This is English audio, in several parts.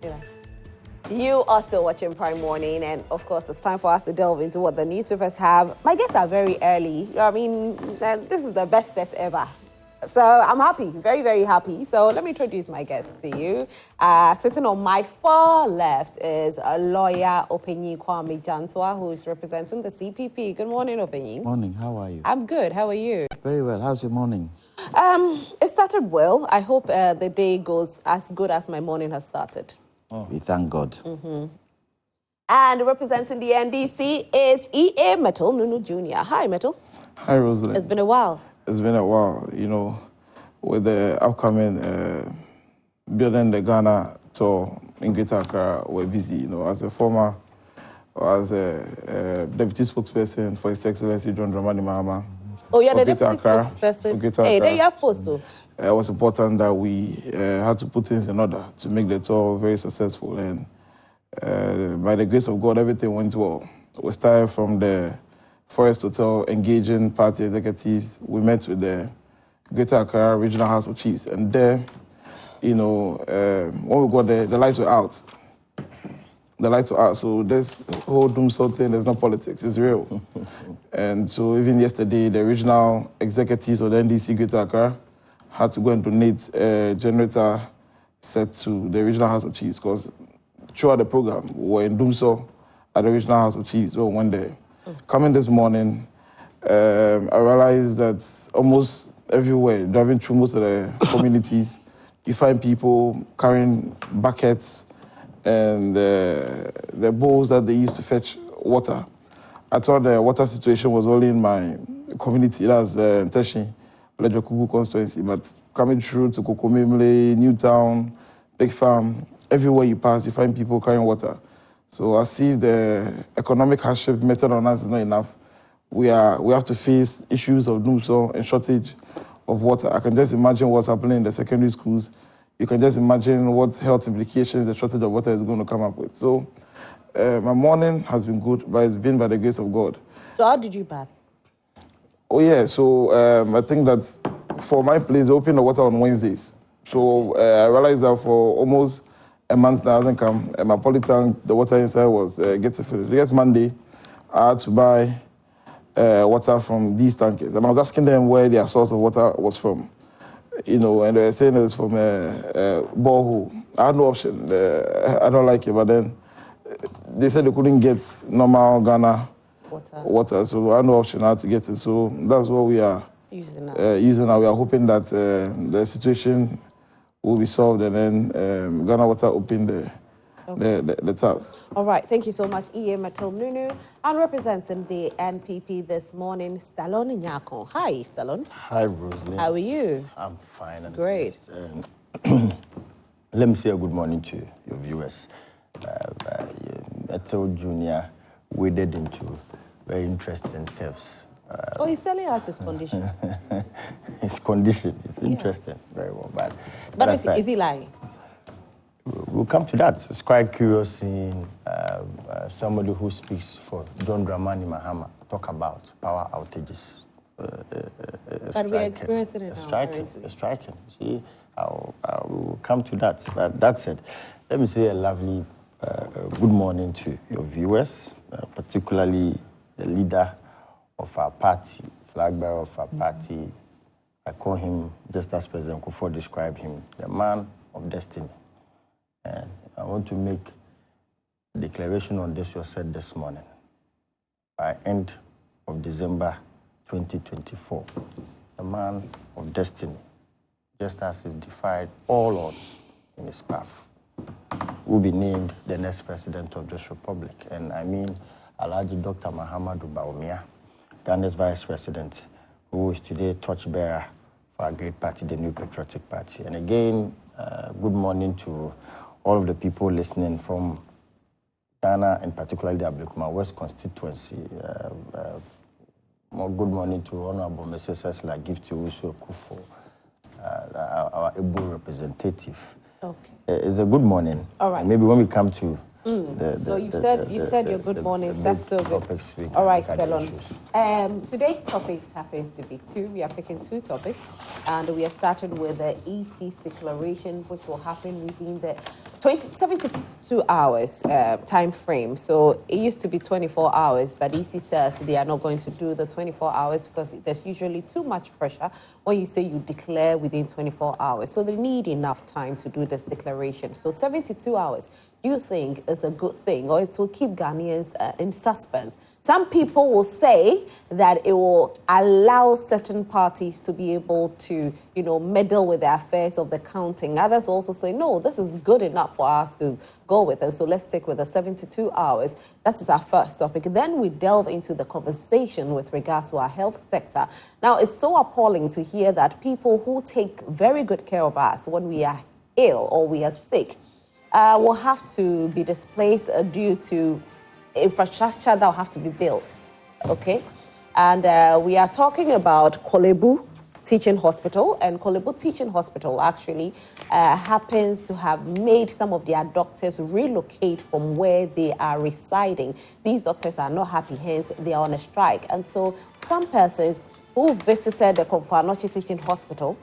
Yeah. You are still watching Prime Morning, and of course, it's time for us to delve into what the newspapers have. My guests are very early. I mean, this is the best set ever. So I'm happy, very, very happy. So let me introduce my guests to you. Sitting on my far left is a lawyer, Kwame Jantuah, who is representing the CPP. Good morning, Openyi. Morning, how are you? I'm good, how are you? Very well, how's your morning? It started well. I hope the day goes as good as my morning has started. Oh. We thank God. Mm-hmm. And representing the NDC is Mettle, Nunoo Jr. Hi, Mettle. Hi, Roselyn. It's been a while. It's been a while, you know, with the upcoming building the Ghana tour in Greater Accra. We're busy, you know, as a deputy spokesperson for His Excellency John Dramani Mahama. Oh, you're the deputy spokesperson. Hey, there you have post though. It was important that we had to put things in order to make the tour very successful. And by the grace of God, everything went well. We started from the Forest Hotel, engaging party executives. We met with the Greater Accra Regional House of Chiefs. And there, you know, when we got there, the lights were out. The lights were out. So this whole doom thing, there's no politics, it's real. And so even yesterday, the regional executives of the NDC Greater Accra had to go and donate a generator set to the Regional House of Chiefs because throughout the program, we were in Doomso at the Regional House of Chiefs one day. Coming this morning, I realized that almost everywhere, driving through most of the communities, you find people carrying buckets and the bowls that they used to fetch water. I thought the water situation was only in my community, that's Teshi, Lejokugu constituency, but coming through to Kokomimle, Newtown, Big Farm, everywhere you pass, you find people carrying water. So I see the economic hardship method on us is not enough. We have to face issues of doomsday and shortage of water. I can just imagine what's happening in the secondary schools. You can just imagine what health implications the shortage of water is going to come up with. So my morning has been good, but it's been by the grace of God. So how did you bath? Oh yeah, so I think that for my place, they open the water on Wednesdays. So I realized that for almost a month now hasn't come. My polytank, the water inside was get to fill. Yes, Monday, I had to buy water from these tankers. And I was asking them where their source of water was from. You know, and they were saying it was from a borehole. I had no option. I don't like it, but then they said they couldn't get normal Ghana water, so I had no option how to get it. So that's what we are using now. We are hoping that the situation will be solved and then Ghana Water open the taps. All right, thank you so much, Mettle Nunoo. And representing the NPP this morning, Stallone Nyarko. Hi, Stallone. Hi, Roselyn. How are you? I'm fine. And great. Let me say a good morning to your viewers. Mettle Jr. waded into very interesting thefts. He's telling us his condition. His condition is interesting, very well. But is he lying? We'll come to that. It's quite curious seeing somebody who speaks for John Dramani Mahama talk about power outages. But we're experiencing it now. It's striking. See, I'll come to that. But that said, let me say a lovely good morning to your viewers, particularly the leader of our party, flag bearer of our party. I call him, just as President Kufuor described him, the man of destiny. And I want to make a declaration on this you said this morning. By end of December 2024, the man of destiny, just as he's defied all odds in his path, will be named the next president of this republic. And I mean Alhaji Dr. Mahamudu Bawumia, Ghana's vice president, who is today torchbearer for our great party, the New Patriotic Party. And again, good morning to all of the people listening from Ghana, and particularly the Ablekuma West constituency. More good morning to Honorable Mrs. Cecily Gifty-Usu Kufuor, our able representative. Okay. It's a good morning. All right. And maybe when we come to so you said your good mornings. That's so good. All right, Stallone. Today's topics happens to be two. We are picking two topics, and we are starting with the EC's declaration, which will happen within the 72 hours time frame. So it used to be 24 hours, but EC says they are not going to do the 24 hours because there's usually too much pressure when you say you declare within 24 hours. So they need enough time to do this declaration. So 72 hours, do you think is a good thing, or it will keep Ghanaians in suspense? Some people will say that it will allow certain parties to be able to, meddle with the affairs of the counting. Others also say, no, this is good enough for us to go with. And so let's stick with the 72 hours. That is our first topic. Then we delve into the conversation with regards to our health sector. Now, it's so appalling to hear that people who take very good care of us when we are ill or we are sick will have to be displaced due to infrastructure that will have to be built, okay? And we are talking about Kolebu Teaching Hospital, and Kolebu Teaching Hospital actually happens to have made some of their doctors relocate from where they are residing. These doctors are not happy, hence they are on a strike. And so some persons who visited the Komfo-Anokye Teaching Hospital,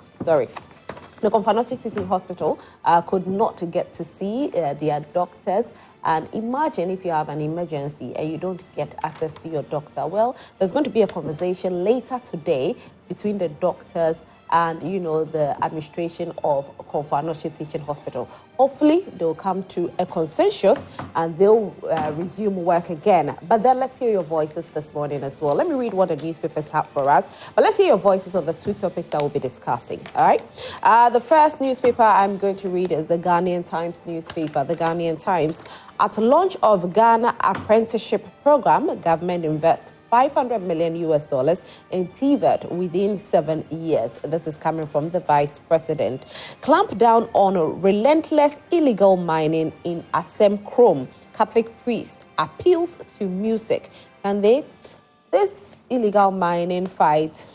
could not get to see their doctors. And imagine if you have an emergency and you don't get access to your doctor. Well, there's going to be a conversation later today between the doctors and, the administration of Komfo-Anokye Teaching Hospital. Hopefully, they'll come to a consensus and they'll resume work again. But then let's hear your voices this morning as well. Let me read what the newspapers have for us. But let's hear your voices on the two topics that we'll be discussing, all right? The first newspaper I'm going to read is the Ghanaian Times newspaper. The Ghanaian Times. At launch of Ghana Apprenticeship Program, government invests $500 million in TVET within 7 years. This is coming from the Vice President. Clamp down on relentless illegal mining in Asem Krom. Catholic priest appeals to music. Can they? This illegal mining fight,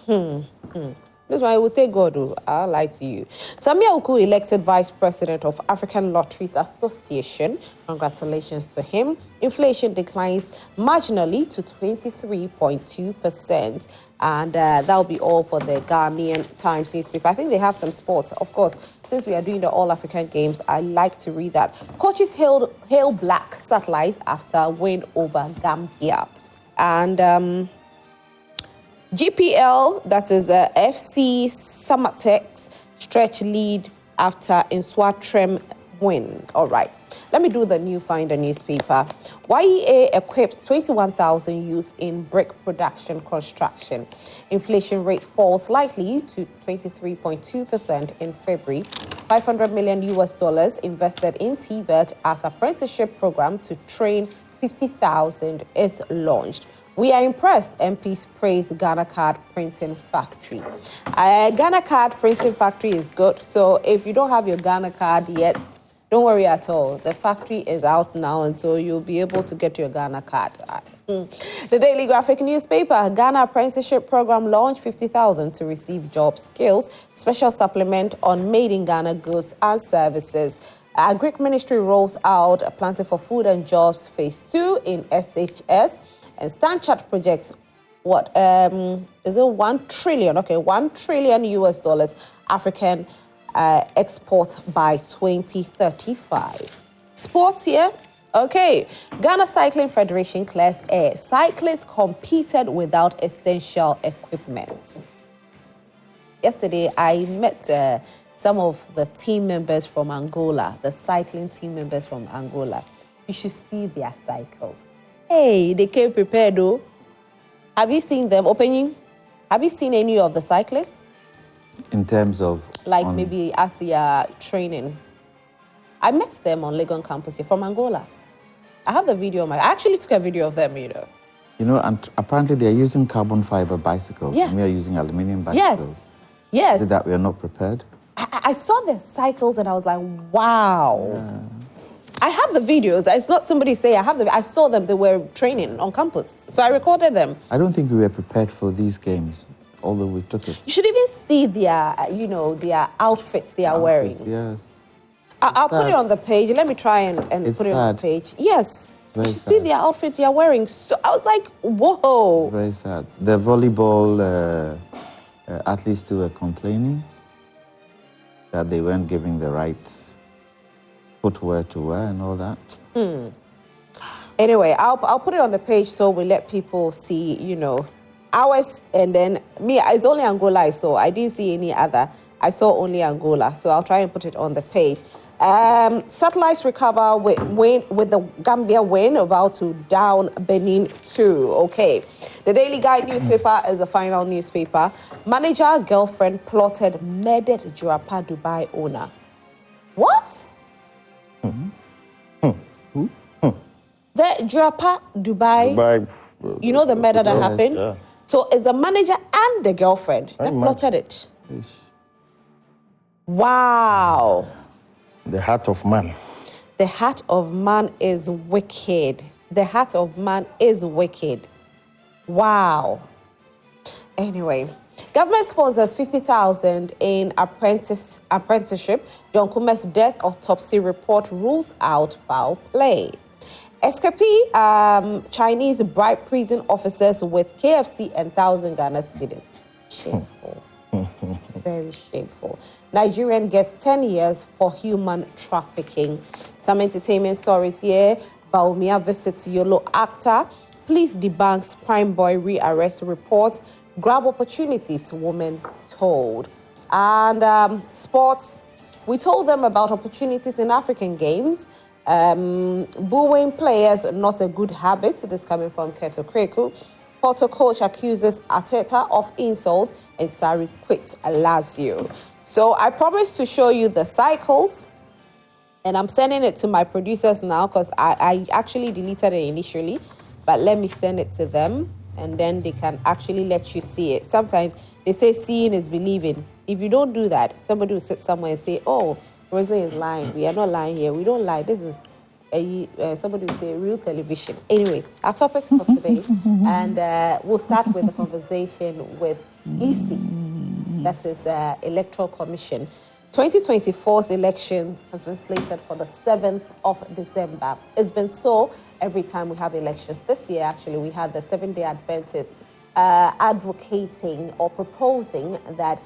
This one I will take God. I'll lie to you. Samia Uku elected Vice President of African Lotteries Association. Congratulations to him. Inflation declines marginally to 23.2%. And that will be all for the Ghanaian Times newspaper. I think they have some sports. Of course, since we are doing the All-African Games, I like to read that. Coaches hail black satellites after win over Gambia. And GPL, that is FC Samatex, stretch lead after Inswatrem win. All right. Let me do the New Finder newspaper. YEA equips 21,000 youth in brick production construction. Inflation rate falls slightly to 23.2% in February. $500 million invested in TVET as apprenticeship program to train 50,000 is launched. We are impressed. MPs praise Ghana Card Printing Factory. Ghana Card Printing Factory is good. So if you don't have your Ghana card yet, don't worry at all. The factory is out now, and so you'll be able to get your Ghana card. The Daily Graphic newspaper, Ghana Apprenticeship Program launched 50,000 to receive job skills. Special supplement on made in Ghana goods and services. Agric Ministry rolls out a Planting for Food and Jobs Phase 2 in SHS. And StanChat projects, is it 1 trillion? Okay, $1 trillion African export by 2035. Sports here. Okay, Ghana Cycling Federation clears air. Cyclists competed without essential equipment. Yesterday, I met some of the team members from Angola, the cycling team members from Angola. You should see their cycles. Hey, they came prepared though. Have you seen them opening? Have you seen any of the cyclists? In terms of? Like maybe as they are training. I met them on Legon campus here from Angola. I have the video. I actually took a video of them, And apparently they're using carbon fiber bicycles. Yeah. And we are using aluminium bicycles. Yes. Is it that we are not prepared? I saw the cycles and I was like, wow. Yeah. I have the videos. It's not somebody saying I saw them. They were training on campus. So I recorded them. I don't think we were prepared for these games, although we took it. You should even see their, their outfits they are wearing. Yes. I'll put it on the page. Let me try and put it on the page. Yes. You should see their outfits they are wearing. So I was like, whoa. It's very sad. The volleyball athletes too were complaining that they weren't giving the right put where to where and all that. Anyway, I'll put it on the page so we let people see, ours, and then me. It's only Angola, so I didn't see any other. I saw only Angola, so I'll try and put it on the page. Satellites recover with the Gambia win about to down Benin 2. Okay, the Daily Guide newspaper is the final newspaper. Manager girlfriend plotted murdered Jurapa Dubai owner. What? Who? The Jurapa Dubai, you know the murder that happened? Yeah. So it's the manager and the girlfriend that plotted it. Wow. The heart of man. The heart of man is wicked. The heart of man is wicked. Wow. Anyway, government sponsors 50,000 in apprenticeship. John Kume's death autopsy report rules out foul play. Escapee Chinese bribe prison officers with KFC and 1,000 Ghana cedis. Shameful. Very shameful. Nigerian gets 10 years for human trafficking. Some entertainment stories here. Baumia visits Yolo actor. Police debunks prime boy re-arrest report. Grab opportunities, woman told. And sports. We told them about opportunities in African games. Booing players, not a good habit. This coming from Keto Kreku. Porto coach accuses Arteta of insult and Sarri quits Lazio. So I promised to show you the cycles, and I'm sending it to my producers now because I actually deleted it initially, but let me send it to them and then they can actually let you see it. Sometimes they say seeing is believing. If you don't do that, somebody will sit somewhere and say, oh, Roselyn is lying. We are not lying here. We don't lie. This is somebody will say real television. Anyway, our topics for today, and we'll start with a conversation with EC, that is Electoral Commission. 2024's election has been slated for the 7th of December. It's been so every time we have elections. This year, actually, we had the Seventh-day Adventists advocating or proposing that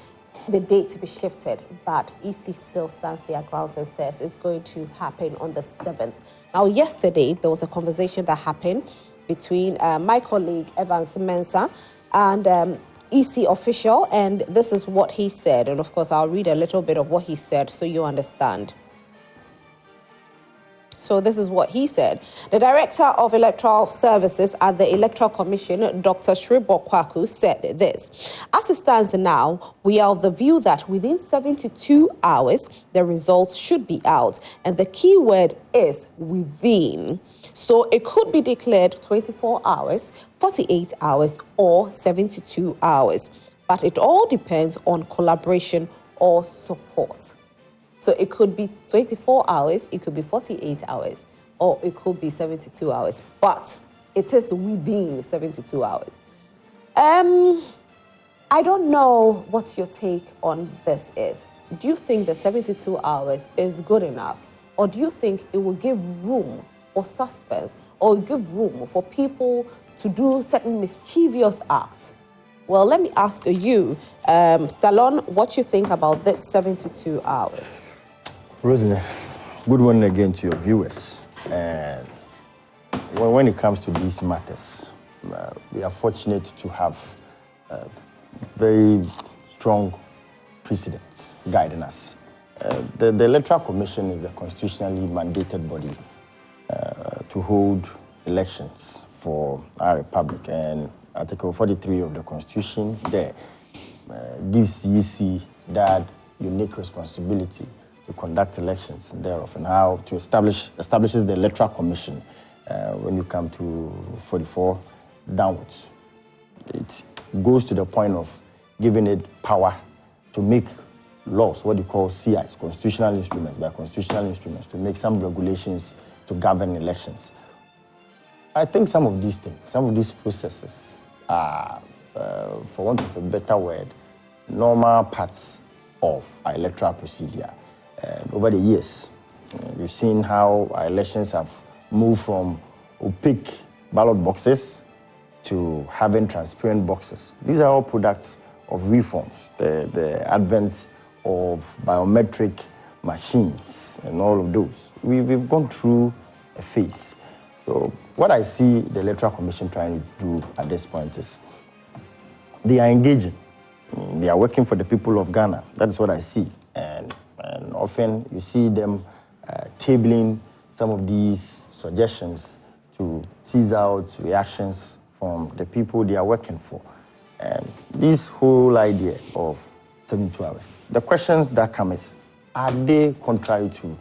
the date to be shifted, but EC still stands their grounds and says it's going to happen on the 7th. Now, yesterday, there was a conversation that happened between my colleague, Evans Mensah, and EC official, and this is what he said. And of course, I'll read a little bit of what he said so you understand. So this is what he said. The Director of Electoral Services at the Electoral Commission, Dr. Shribor Kwaku, said this. As it stands now, we are of the view that within 72 hours, the results should be out. And the key word is within. So it could be declared 24 hours, 48 hours, or 72 hours. But it all depends on collaboration or support. So it could be 24 hours, it could be 48 hours, or it could be 72 hours. But it is within 72 hours. I don't know what your take on this is. Do you think the 72 hours is good enough? Or do you think it will give room for suspense or give room for people to do certain mischievous acts? Well, let me ask you, Stallone, what you think about this 72 hours? Roselyn, good morning again to your viewers. And when it comes to these matters, we are fortunate to have very strong precedents guiding us. The Electoral Commission is the constitutionally mandated body to hold elections for our republic, and Article 43 of the Constitution there gives EC that unique responsibility to conduct elections thereof, and how to establishes the Electoral Commission when you come to 44 downwards. It goes to the point of giving it power to make laws, what you call CIs, constitutional instruments, by constitutional instruments, to make some regulations to govern elections. I think some of these things, some of these processes are, for want of a better word, normal parts of our electoral procedure. Over the years, we've seen how our elections have moved from opaque ballot boxes to having transparent boxes. These are all products of reforms, the advent of biometric machines and all of those. We've gone through a phase. So what I see the Electoral Commission trying to do at this point is they are engaging. They are working for the people of Ghana. That's what I see. And often you see them tabling some of these suggestions to tease out reactions from the people they are working for. And this whole idea of 72 hours, the questions that come is, are they contrary to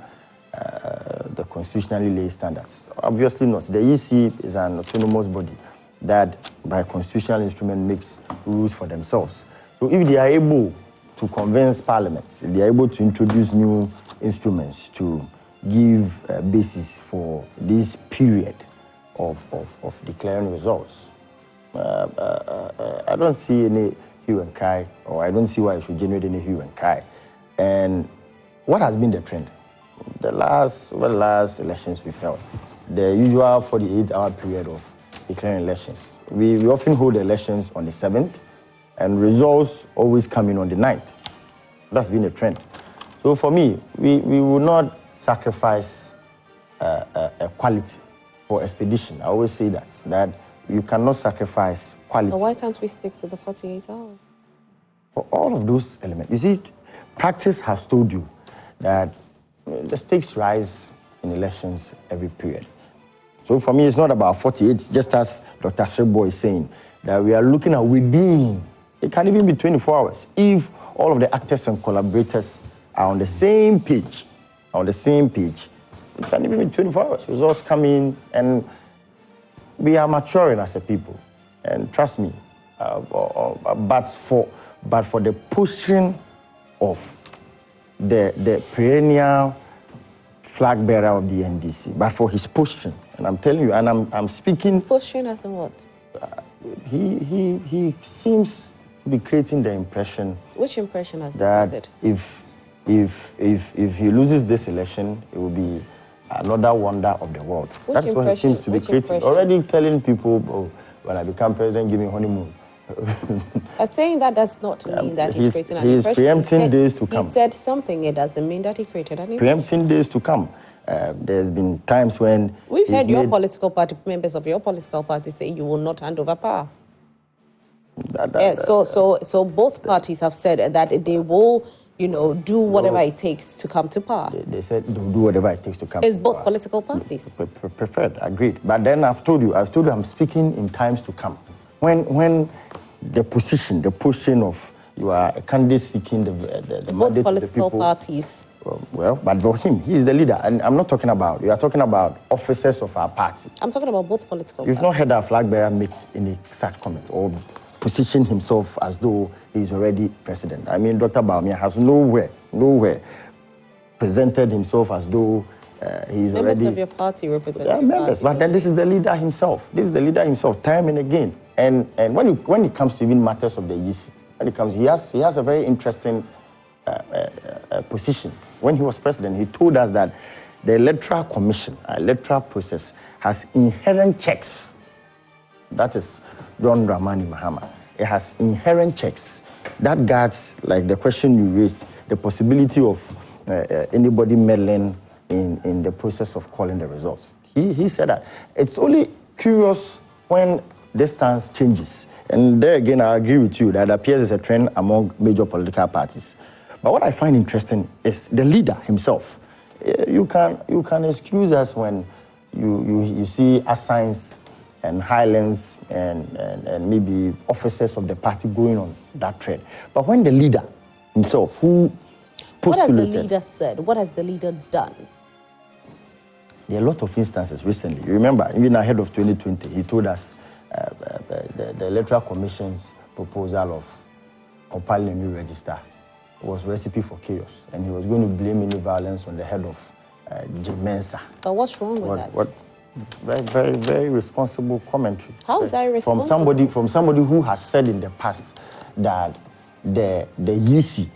the constitutionally laid standards? Obviously not. The EC is an autonomous body that, by constitutional instrument, makes rules for themselves. So if they are able to convince Parliament, if they are able to introduce new instruments to give a basis for this period of declaring results, I don't see any hue and cry, or I don't see why it should generate any hue and cry. And what has been the trend? The last elections we've held, the usual 48-hour period of declaring elections. We often hold elections on the 7th, and results always come in on the 9th. That's been a trend. So for me, we will not sacrifice a quality for expedition. I always say that you cannot sacrifice quality. But why can't we stick to the 48 hours? For all of those elements. You see, practice has told you that the stakes rise in elections every period. So for me, it's not about 48, just as Dr. Srebo is saying, that we are looking at within. It can even be 24 hours. If all of the actors and collaborators are on the same page, it can even be 24 hours. Results come in, and we are maturing as a people. And trust me, but for the pushing of the perennial flag bearer of the NDC, but for his pushing, and I'm telling you, and I'm speaking. His pushing as in what? He seems to be creating the impression. Which impression has he created? If he loses this election, it will be another wonder of the world. That's what he seems to be creating. Already telling people, oh, when I become president, give me honeymoon. Saying that does not mean that he's creating an impression. He's preempting days to come. He said something, it doesn't mean that he created an impression. Preempting days to come. There's been times when... We've heard your political party, members of your political party say you will not hand over power. So both parties have said that they will, do whatever it takes to come to power. They said they'll do whatever it takes to come to power. It's both political parties. Preferred, agreed. But then I've told you I'm speaking in times to come. When the position, the pushing of you are a candidate seeking the mandate political to the people, parties. Well, but for him, he is the leader. And I'm not talking about, you are talking about officers of our party. I'm talking about both political You've parties. not heard our flag bearer make any such comment or position himself as though he's already president. I mean, Dr. Bawumia has nowhere presented himself as though he's members already... Members of your party represent your members, party. But then this is the leader himself. Time and again. And when it comes to even matters of the EC, he has a very interesting position. When he was president, he told us that the Electoral Commission, our electoral process, has inherent checks. That is John Dramani Mahama. It has inherent checks that guards, like the question you raised, the possibility of anybody meddling in the process of calling the results. He said that it's only curious when this stance changes. And there again, I agree with you that appears as a trend among major political parties. But what I find interesting is the leader himself. You can excuse us when you see assigns and highlands and maybe officers of the party going on that trend. But when the leader himself, who postulated... What has the leader said? What has the leader done? There are a lot of instances recently. You remember, even ahead of 2020, he told us the Electoral Commission's proposal of compiling a new register was a recipe for chaos, and he was going to blame any violence on the head of Mensa. But what's wrong with that? Very, very, very responsible commentary. How is that irresponsible? From somebody who has said in the past that the EC,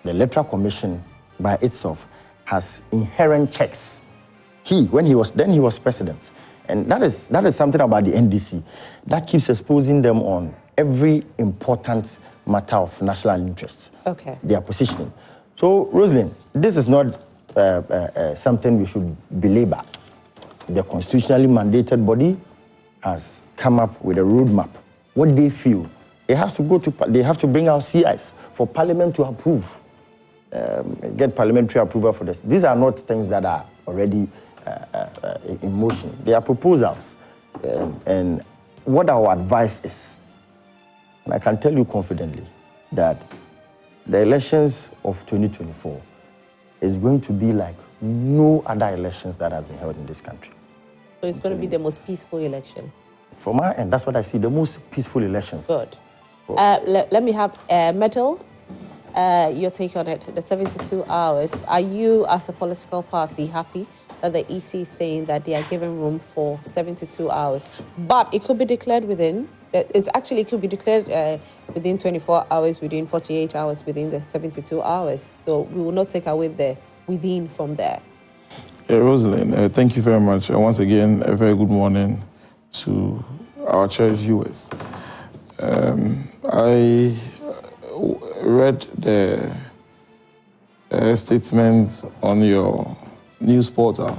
the Electoral Commission by itself, has inherent checks. When he was president. And that is something about the NDC that keeps exposing them on every important matter of national interest. Okay. Their positioning. So, Roselyn, this is not something we should belabor. The constitutionally mandated body has come up with a roadmap. What they feel, they have to bring out CIs for Parliament to approve, get parliamentary approval for this. These are not things that are already in motion. They are proposals. And what our advice is, and I can tell you confidently that the elections of 2024 is going to be like no other elections that has been held in this country. So it's going to be the most peaceful election? From my end, that's what I see, the most peaceful elections. Good. Let me have Mettle, your take on it, the 72 hours. Are you, as a political party, happy that the EC is saying that they are giving room for 72 hours? But it could be declared within, it could be declared within 24 hours, within 48 hours, within the 72 hours. So we will not take away the within from there. Roselyn, thank you very much. Once again, a very good morning to our cherished viewers. I read the statement on your news portal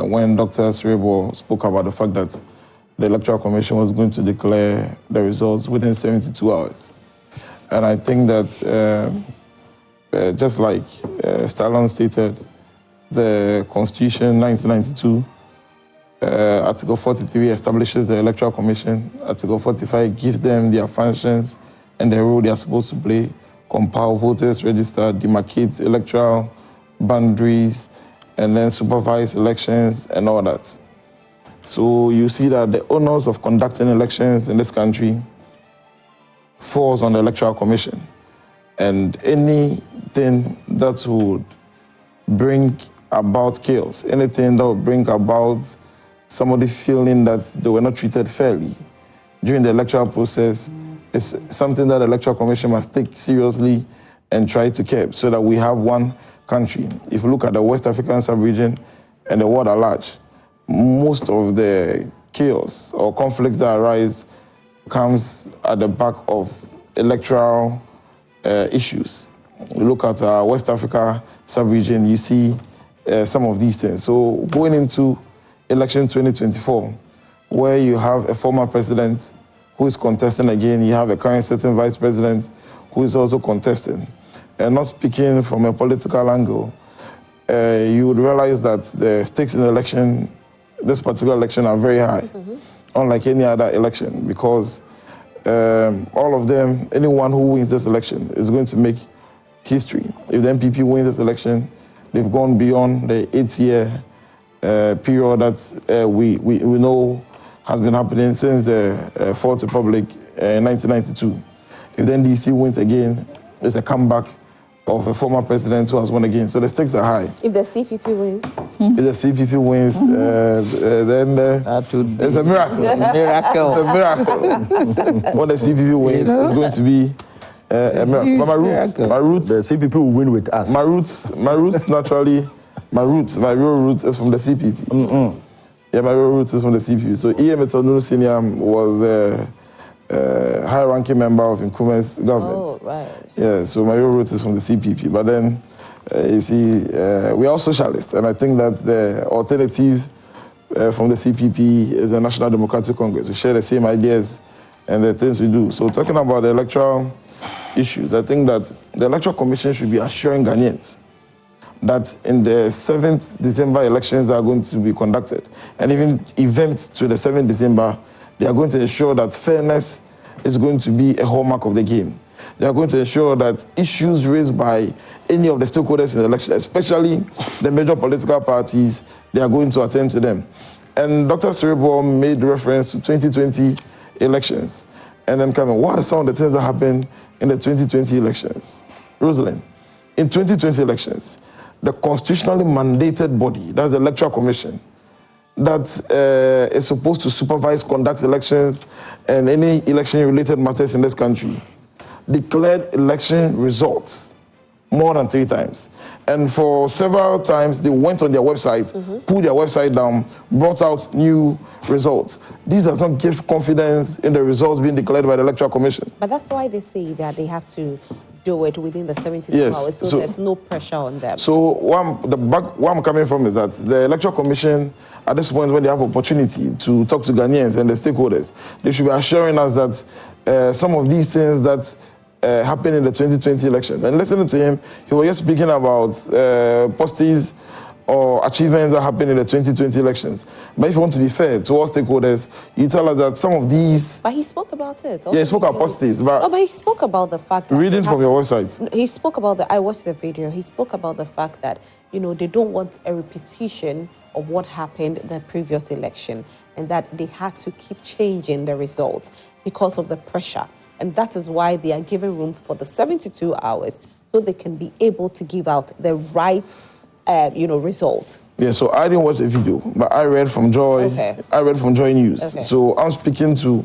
when Dr. Sirebo spoke about the fact that the Electoral Commission was going to declare the results within 72 hours. And I think that just like Stallone stated, the Constitution 1992, Article 43 establishes the Electoral Commission. Article 45 gives them their functions and the role they are supposed to play, compile voters, register, demarcate electoral boundaries, and then supervise elections and all that. So you see that the honors of conducting elections in this country falls on the Electoral Commission. And anything that would bring about chaos, anything that would bring about somebody feeling that they were not treated fairly during the electoral process is something that the Electoral Commission must take seriously and try to curb so that we have one country. If you look at the West African sub-region and the world at large, most of the chaos or conflicts that arise comes at the back of electoral issues. You look at West Africa sub-region, you see some of these things. So going into election 2024, where you have a former president who is contesting again, you have a current sitting vice president who is also contesting. And not speaking from a political angle, you would realize that the stakes in the election, this particular election, are very high, unlike any other election, because all of them, anyone who wins this election is going to make history. If the NPP wins this election, they've gone beyond the 8-year period that we know has been happening since the Fourth Republic in 1992. If the NDC wins again, it's a comeback of a former president who has won again. So the stakes are high. If the CPP wins? If the CPP wins, then it's a miracle. Miracle. It's a miracle. When the CPP wins, it's going to be a miracle. But my roots, The CPP will win with us. my roots naturally, my real roots is from the CPP. Yeah, my real roots is from the CPP. So Nunoo Senior was a high-ranking member of Nkrumah's government. Oh, right. Yeah, so my real roots is from the CPP. But then, you see, we are socialists, and I think that the alternative from the CPP is the National Democratic Congress. We share the same ideas and the things we do. So talking about the electoral issues, I think that the Electoral Commission should be assuring Ghanaians that in the 7th December elections that are going to be conducted, and even events to the 7th December, they are going to ensure that fairness is going to be a hallmark of the game. They are going to ensure that issues raised by any of the stakeholders in the election, especially the major political parties, they are going to attend to them. And Dr. Sirebo made reference to 2020 elections. And then coming, what are some of the things that happened in the 2020 elections? Roselyn, in 2020 elections, the constitutionally mandated body, that's the Electoral Commission, that is supposed to supervise, conduct elections and any election-related matters in this country, declared election results more than 3 times. And for several times, they went on their website, pulled their website down, brought out new results. This does not give confidence in the results being declared by the Electoral Commission. But that's why they say that they have to do it within the 72 Yes, hours, so there's no pressure on them. So where I'm coming from is that the Electoral Commission, at this point when they have opportunity to talk to Ghanaians and the stakeholders, they should be assuring us that some of these things that happened in the 2020 elections. And listening to him, he was just speaking about positives or achievements that happened in the 2020 elections. But if you want to be fair to all stakeholders, you tell us that some of these... But he spoke about it. Yeah, he spoke about positives. But he spoke about the fact that... Reading from your website. He spoke about I watched the video. He spoke about the fact that, they don't want a repetition of what happened in the previous election, and that they had to keep changing the results because of the pressure. And that is why they are giving room for the 72 hours so they can be able to give out the right result. Yeah, so I didn't watch the video, but I read from Joy. Okay. I read from Joy News. Okay. So I'm speaking to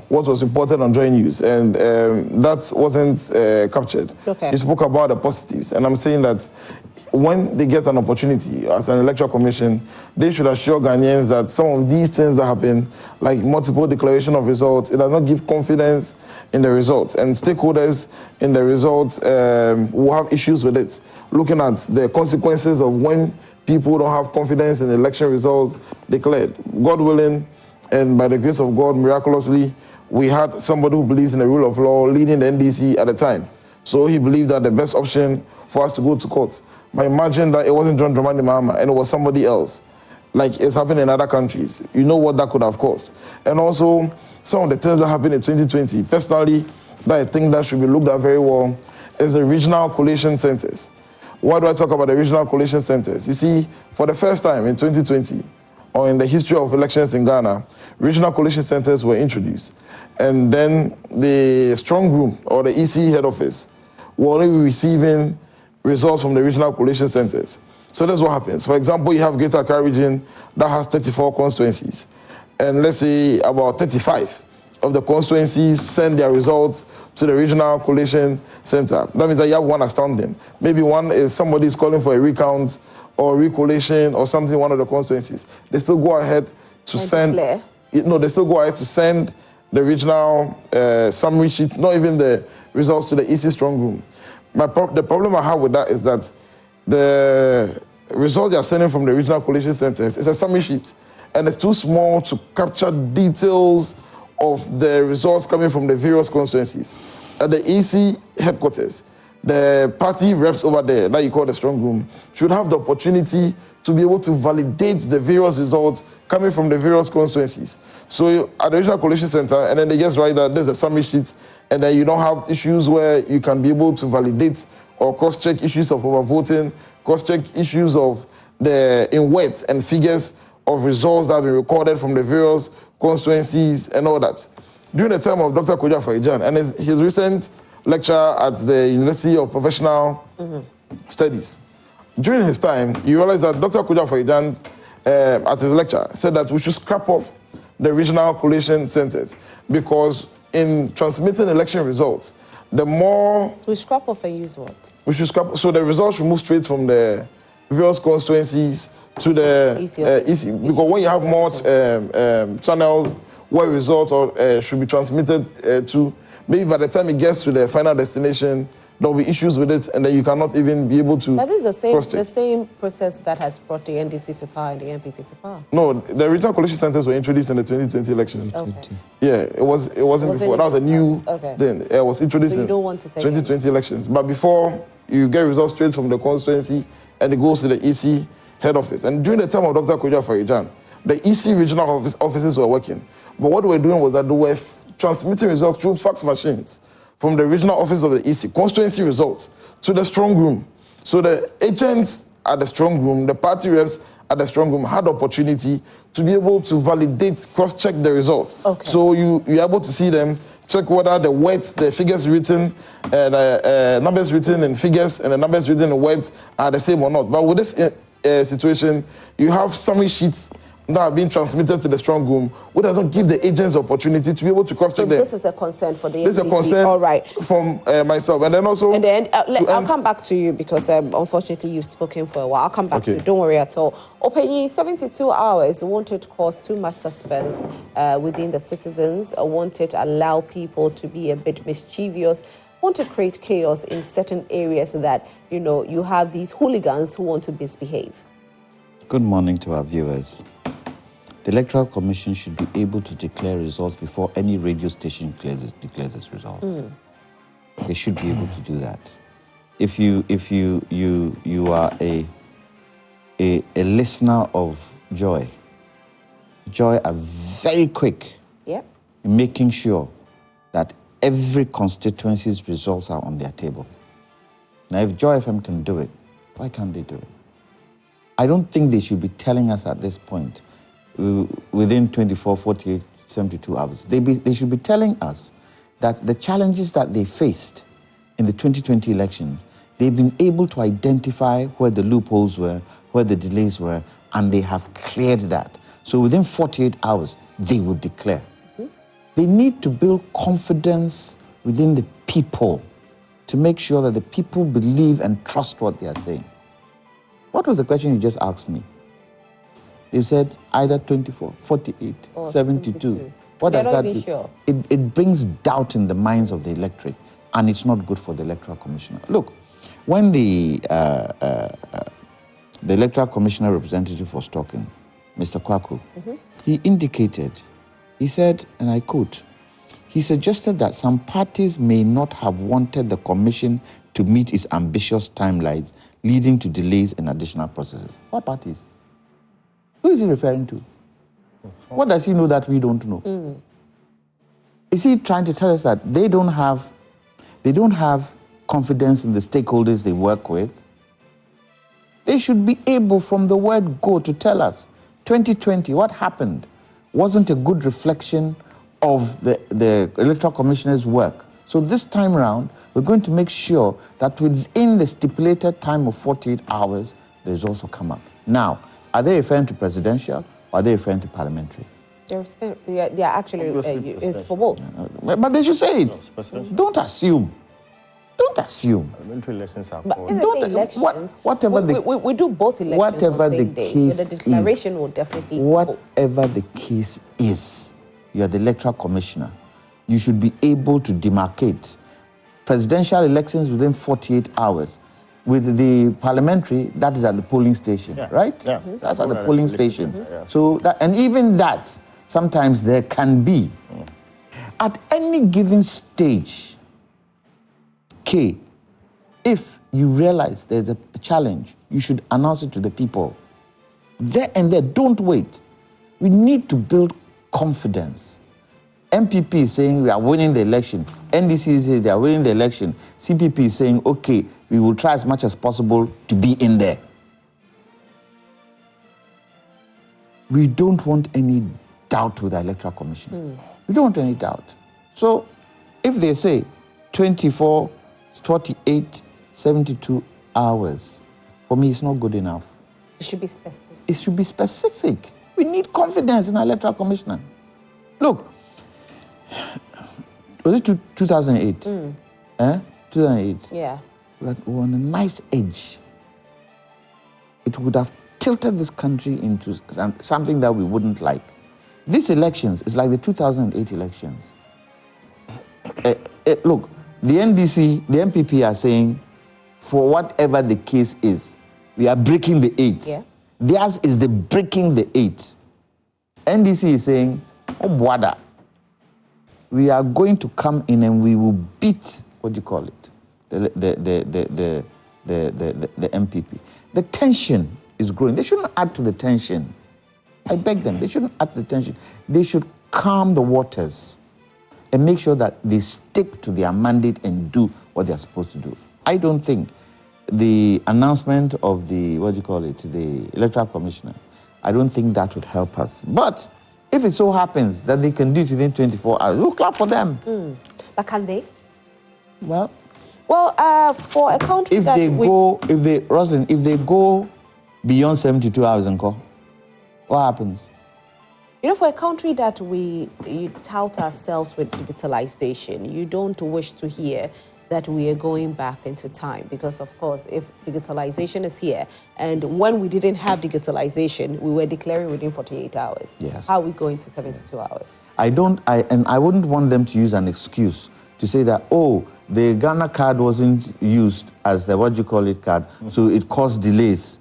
what was reported on Joy News, and that wasn't captured. Okay. He spoke about the positives, and I'm saying that when they get an opportunity as an Electoral Commission, they should assure Ghanaians that some of these things that happen, like multiple declaration of results, it does not give confidence in the results, and stakeholders in the results will have issues with it. Looking at the consequences of when people don't have confidence in the election results declared. God willing, and by the grace of God, miraculously, we had somebody who believes in the rule of law leading the NDC at the time. So he believed that the best option for us to go to court. But imagine that it wasn't John Dramani Mahama and it was somebody else, like it's happening in other countries. You know what that could have caused. And also, some of the things that happened in 2020, personally, that I think that should be looked at very well, is the regional collation centers. Why do I talk about the regional collation centers? You see, for the first time in 2020, or in the history of elections in Ghana, regional collation centers were introduced. And then the strong room, or the EC head office, were only receiving results from the regional collation centers. So that's what happens. For example, you have Greater Accra region that has 34 constituencies. And let's say about 35 of the constituencies send their results to the regional collation center. That means that you have one outstanding. Maybe one is somebody is calling for a recount or recollation or something in one of the constituencies. They still go ahead to send... they still go ahead to send the regional summary sheet, not even the results to the EC strong room. The problem I have with that is that the results they are sending from the regional collation centers is a summary sheet, and it's too small to capture details of the results coming from the various constituencies. At the EC headquarters, the party reps over there, that you call the strong room, should have the opportunity to be able to validate the various results coming from the various constituencies. So at the regional collation center, and then they just write that there's a summary sheet, and then you don't have issues where you can be able to validate or cross-check issues of overvoting, cross-check issues of in words and figures of results that have been recorded from the various constituencies and all that. During the time of Dr. Kojo Afari-Gyan and his recent lecture at the University of Professional Studies, during his time, you realize that Dr. Kojo Afari-Gyan, at his lecture, said that we should scrap off the regional collation centers because in transmitting election results, the more... We scrap off and use what? We should scrap... So the results should move straight from the various constituencies to the EC. Because when you have more channels where results should be transmitted to, maybe by the time it gets to the final destination, there will be issues with it, and then you cannot even be able to... But this is the same process that has brought the NDC to power and the NPP to power. No, the regional collation centers were introduced in the 2020 elections. Okay. Yeah, it wasn't before. That was a new thing. It was introduced so you in don't want to take 2020 elections. But before, you get results straight from the constituency, and it goes to the EC head office. And during the time of Dr. Kojo Afari-Gyan, the EC regional offices were working. But what they were doing was that they were transmitting results through fax machines from the regional office of the EC, constituency results, to the strong room. So the agents at the strong room, the party reps at the strong room had the opportunity to be able to validate, cross-check the results. Okay. So you're able to see them, check whether the words, the figures written, the numbers written in figures and the numbers written in words are the same or not. But with this situation, you have summary sheets that are being transmitted to the strong room, which doesn't give the agents the opportunity to be able to cross-check them. This is a concern for the NDC. This is a concern all right. from myself. And then also... And then I'll come back to you because unfortunately you've spoken for a while. I'll come back to you. Don't worry at all. Opening 72 hours won't it cause too much suspense within the citizens? Won't it allow people to be a bit mischievous won't it create chaos in certain areas that, you have these hooligans who want to misbehave? Good morning to our viewers. The Electoral Commission should be able to declare results before any radio station declares its result. They should be able to do that. If you are a listener of Joy are very quick in making sure that every constituency's results are on their table. Now, if Joy FM can do it, why can't they do it? I don't think they should be telling us at this point, within 24, 48, 72 hours. They should be telling us that the challenges that they faced in the 2020 elections, they've been able to identify where the loopholes were, where the delays were, and they have cleared that. So within 48 hours, they will declare. They need to build confidence within the people to make sure that the people believe and trust what they are saying. What was the question you just asked me? You said either 24, 48, or 72. What does that do? Sure. It brings doubt in the minds of the electorate, and it's not good for the Electoral Commissioner. Look, when the Electoral Commissioner representative was talking, Mr. Kwaku, he indicated, he said, and I quote, he suggested that some parties may not have wanted the Commission to meet its ambitious timelines, leading to delays in additional processes. What parties? Who is he referring to? What does he know that we don't know? Is he trying to tell us that they don't have confidence in the stakeholders they work with? They should be able, from the word go, to tell us 2020, what happened wasn't a good reflection of the Electoral Commissioner's work. So this time around, we're going to make sure that within the stipulated time of 48 hours, the results will come up. Now, are they referring to presidential or are they referring to parliamentary? They're actually, it's for both. But they should say it. Don't assume. Don't assume. Parliamentary elections are but elections, whatever we do both elections whatever on the the same case day. So the declaration will definitely whatever the case is, you are the Electoral Commissioner. You should be able to demarcate presidential elections within 48 hours. With the parliamentary, that is at the polling station, right? Yeah. That's at the polling station. So that, and even that, sometimes there can be, at any given stage, if you realize there's a challenge, you should announce it to the people. There and there, don't wait. We need to build confidence. NPP is saying we are winning the election. NDC is saying they are winning the election. CPP is saying, okay, we will try as much as possible to be in there. We don't want any doubt with the Electoral Commission. We don't want any doubt. So if they say 24, 48, 72 hours, for me, it's not good enough. It should be specific. It should be specific. We need confidence in our Electoral Commissioner. Look, was it 2008? 2008? Yeah. We were on a knife's edge. It would have tilted this country into something that we wouldn't like. These elections is like the 2008 elections. Look, the NDC, the NPP are saying, for whatever the case is, we are breaking the 8. Yeah. Theirs is the breaking the 8. NDC is saying, oh, Bwada, we are going to come in and we will beat, what do you call it, the MPP. The tension is growing. They shouldn't add to the tension. I beg them, they shouldn't add to the tension. They should calm the waters and make sure that they stick to their mandate and do what they're supposed to do. I don't think the announcement of the, the Electoral Commissioner, I don't think that would help us. But if it so happens that they can do it within 24 hours, we'll clap for them. But can they? Well, for a country if they go beyond 72 hours and call, what happens? For a country that we tout ourselves with digitalization, you don't wish to hear that we are going back into time because, of course, if digitalization is here, and when we didn't have digitalization, we were declaring within 48 hours. Yes. How are we going to 72 hours? I wouldn't want them to use an excuse to say that, the Ghana card wasn't used as the card, so it caused delays.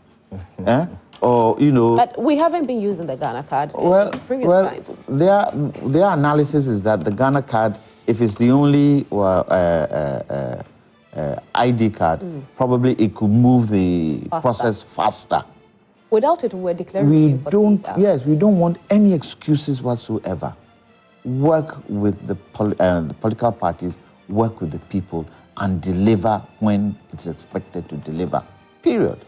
Or, But we haven't been using the Ghana card in previous times. Their analysis is that the Ghana card, if it's the only ID card, probably it could move the process faster. Without it, we're declaring. We don't want any excuses whatsoever. Work with the political parties, work with the people, and deliver when it's expected to deliver. Period.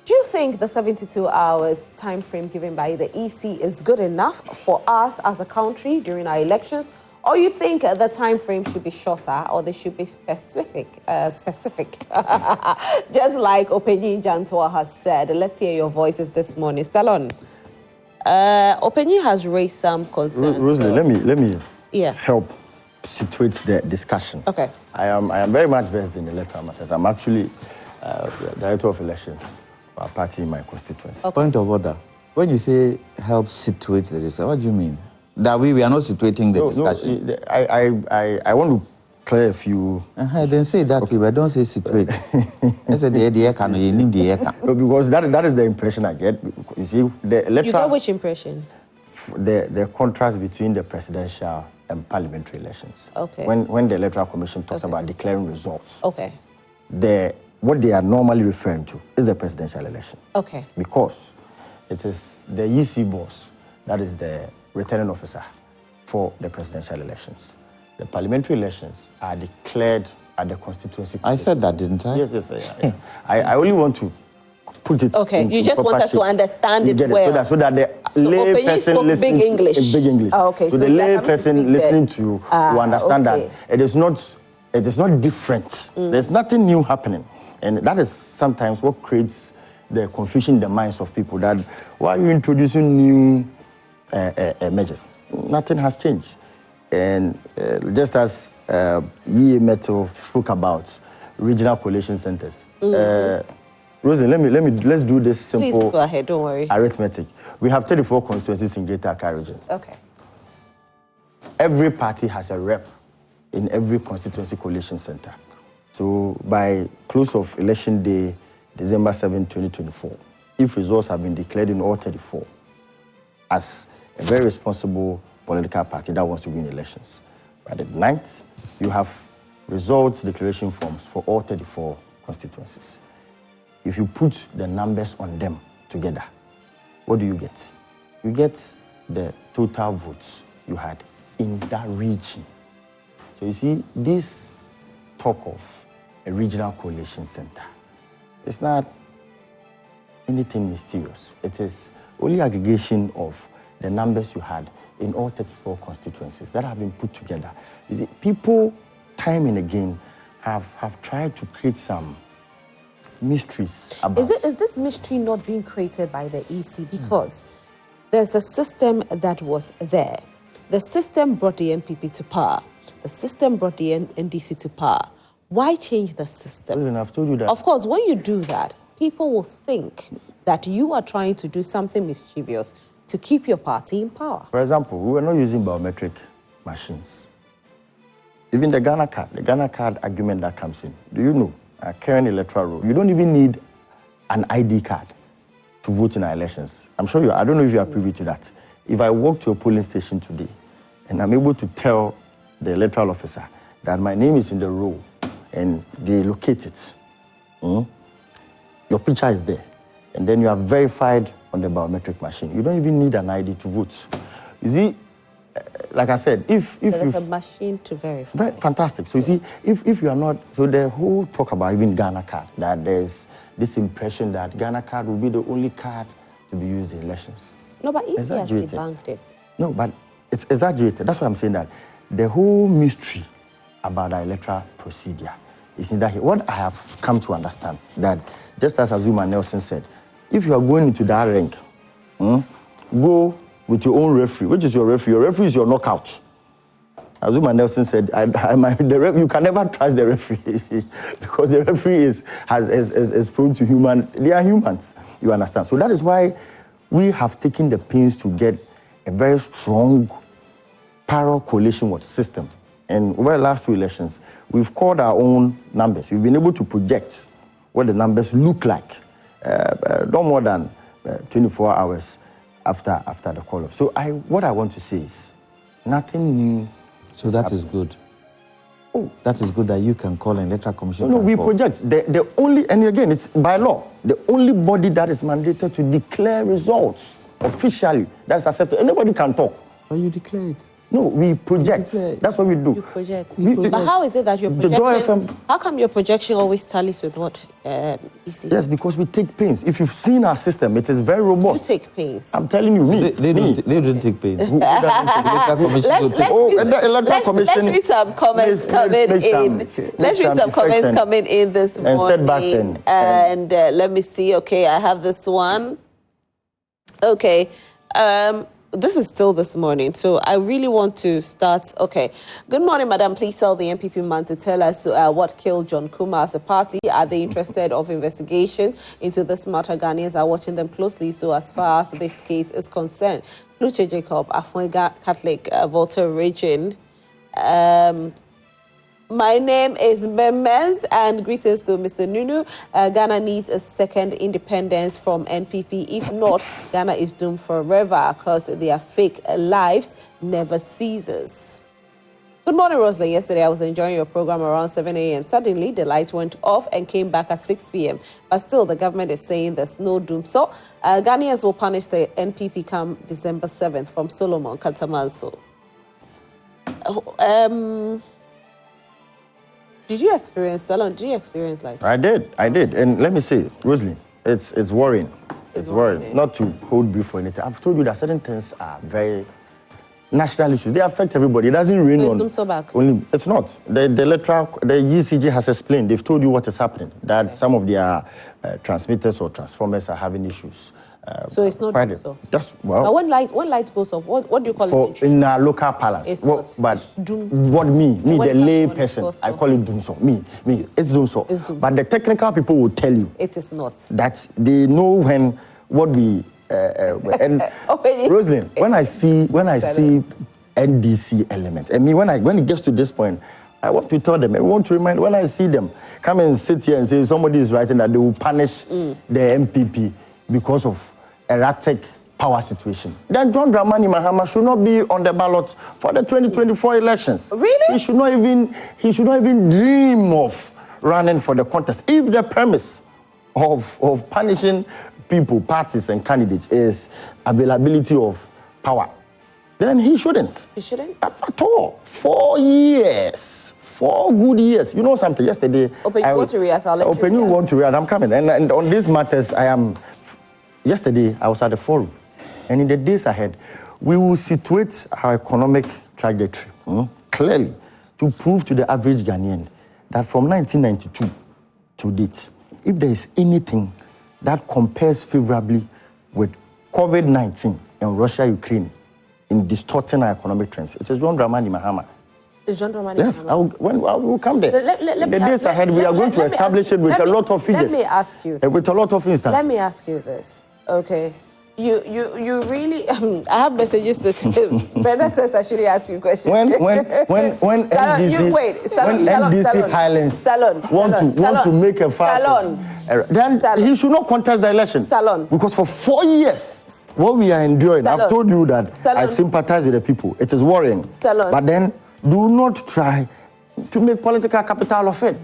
Do you think the 72 hours time frame given by the EC is good enough for us as a country during our elections? Or you think the time frame should be shorter, or they should be specific? Just like Kwame Jantuah has said. Let's hear your voices this morning. Stallone, Kwame has raised some concerns. Roselyn, let me help situate the discussion. Okay. I am very much versed in electoral matters. I'm actually Director of Elections for a party in my constituency. Okay. Point of order. When you say help situate the discussion, what do you mean? That we are not situating the discussion. No, I want to clear a few. Then say that way, but don't say situate. I said the No, because that is the impression I get. You see, the electoral. You get which impression? The contrast between the presidential and parliamentary elections. Okay. When the Electoral Commission talks about declaring results. Okay. What they are normally referring to is the presidential election. Okay. Because it is the EC boss that is the returning officer for the presidential elections. The parliamentary elections are declared at the constituency. I said that, didn't I? Yes. I only want to put it. Okay, you just want us to understand it well. So that the lay person listening big English. Big English. Oh, okay. So the lay person listening to you will understand that it is not different. There's nothing new happening, and that is sometimes what creates the confusion in the minds of people. That why are you introducing new measures? Nothing has changed, and just as Mettle spoke about regional coalition centers. Roselyn, let's do this simple. Please go ahead, don't worry. Arithmetic. We have 34 constituencies in Greater Accra region. Okay. Every party has a rep in every constituency coalition center. So by close of election day, December 7, 2024, if results have been declared in all 34, as a very responsible political party that wants to win elections, by the 9th, you have results declaration forms for all 34 constituencies. If you put the numbers on them together, what do you get? You get the total votes you had in that region. So you see, this talk of a regional coalition center, it's not anything mysterious. It is only aggregation of the numbers you had in all 34 constituencies that have been put together. You see, people, time and again, have tried to create some mysteries about. Is this mystery not being created by the EC? Because there's a system that was there. The system brought the NPP to power. The system brought the NDC to power. Why change the system? Listen, I've told you that. Of course, when you do that, people will think that you are trying to do something mischievous to keep your party in power. For example, we were not using biometric machines. Even the Ghana card argument that comes in. Do you know? Current electoral rule, you don't even need an ID card to vote in our elections. I'm sure I don't know if you are privy to that. If I walk to a polling station today and I'm able to tell the electoral officer that my name is in the roll and they locate it, your picture is there, and then you are verified on the biometric machine. You don't even need an ID to vote. You see, like I said, if there's a machine to verify. Very fantastic. So you see, if you are not, so the whole talk about even Ghana card, that there's this impression that Ghana card will be the only card to be used in elections. No, but EC has debunked it. No, but it's exaggerated. That's why I'm saying that the whole mystery about the electoral procedure is in that. What I have come to understand, that just as Azuma Nelson said, if you are going into that rank, go with your own referee. Which is your referee? Your referee is your knockout. Azuma Nelson said, you can never trust the referee because the referee is prone to human. They are humans, you understand. So that is why we have taken the pains to get a very strong parallel coalition system And over the last 2 elections, we've called our own numbers. We've been able to project what the numbers look like, no more than 24 hours after the call-off. So what I want to say is, nothing new. So that is good. Oh, that is good that you can call an Electoral Commission. No, we project. The only, and again, it's by law, the only body that is mandated to declare results officially, that's accepted. Anybody can talk. But you declare it. No, we project. That's what we do. You project. But how is it that your projection... How come your projection always tallies with what EC? Yes, because we take pains. If you've seen our system, it is very robust. You take pains. I'm telling you, me. They don't take pains. Let's read some comments coming in. Let's read some comments coming in this morning. And let me see. Okay, I have this one. Okay. This is still this morning, so I really want to start. Okay. Good morning, madam. Please tell the NPP man to tell us what killed John Kuma as a party. Are they interested of investigation into this matter? Ghanaians are watching them closely, so as far as this case is concerned. Luce Jacob, Afuega Catholic, Volta Region. My name is Memez, and greetings to Mr. Nunoo. Ghana needs a second independence from NPP. If not, Ghana is doomed forever because their fake lives never ceases. Good morning, Roselyn. Yesterday, I was enjoying your program around 7 a.m. Suddenly, the lights went off and came back at 6 p.m. But still, the government is saying there's no doom. So, Ghanaians will punish the NPP come December 7th from Solomon Katamanso. Did you experience, Stallone, did you experience like that? I did. And let me say, Roselyn, it's worrying. It's worrying. Not to hold brief for anything. I've told you that certain things are very national issues. They affect everybody. It doesn't rain on... So back. Only, it's not. The ECJ has explained. They've told you what is happening. That some of their transmitters or transformers are having issues. So it's not so. Just well. When light goes off, what do you call it? In our local palace. It's what? But Doom. What me the lay person, I call it doom so. Me, it's doom so. It's doom. But the technical people will tell you it is not. That they know what we and Roselyn, when I see NDC elements, I mean when it gets to this point, I want to tell them. I want to remind when I see them come and sit here and say somebody is writing that they will punish the NPP because of erratic power situation. Then John Dramani Mahama should not be on the ballot for the 2024 elections. Really? He should not even dream of running for the contest. If the premise of punishing people, parties and candidates is availability of power, then he shouldn't. He shouldn't? At all. 4 years. 4 good years. You know something? Yesterday... You want to react? I'll let you want to react. I'm coming. And on these matters, yesterday, I was at the forum. And in the days ahead, we will situate our economic trajectory clearly to prove to the average Ghanaian that from 1992 to date, if there is anything that compares favorably with COVID-19 and Russia-Ukraine in distorting our economic trends, it is John Dramani Mahama. Is John Dramani Mahama? Yes, I will come there. In the days ahead, we are going to establish it with a lot of figures. Let me ask you this. With a lot of instances. Let me ask you this. Okay. You really... I have messages to... Brenda says I should ask you a question. When NDC Highlands want to make a fuss, then he should not contest the election. Because for 4 years, what we are enduring, I've told you that I sympathize with the people. It is worrying. But then, do not try to make political capital of it.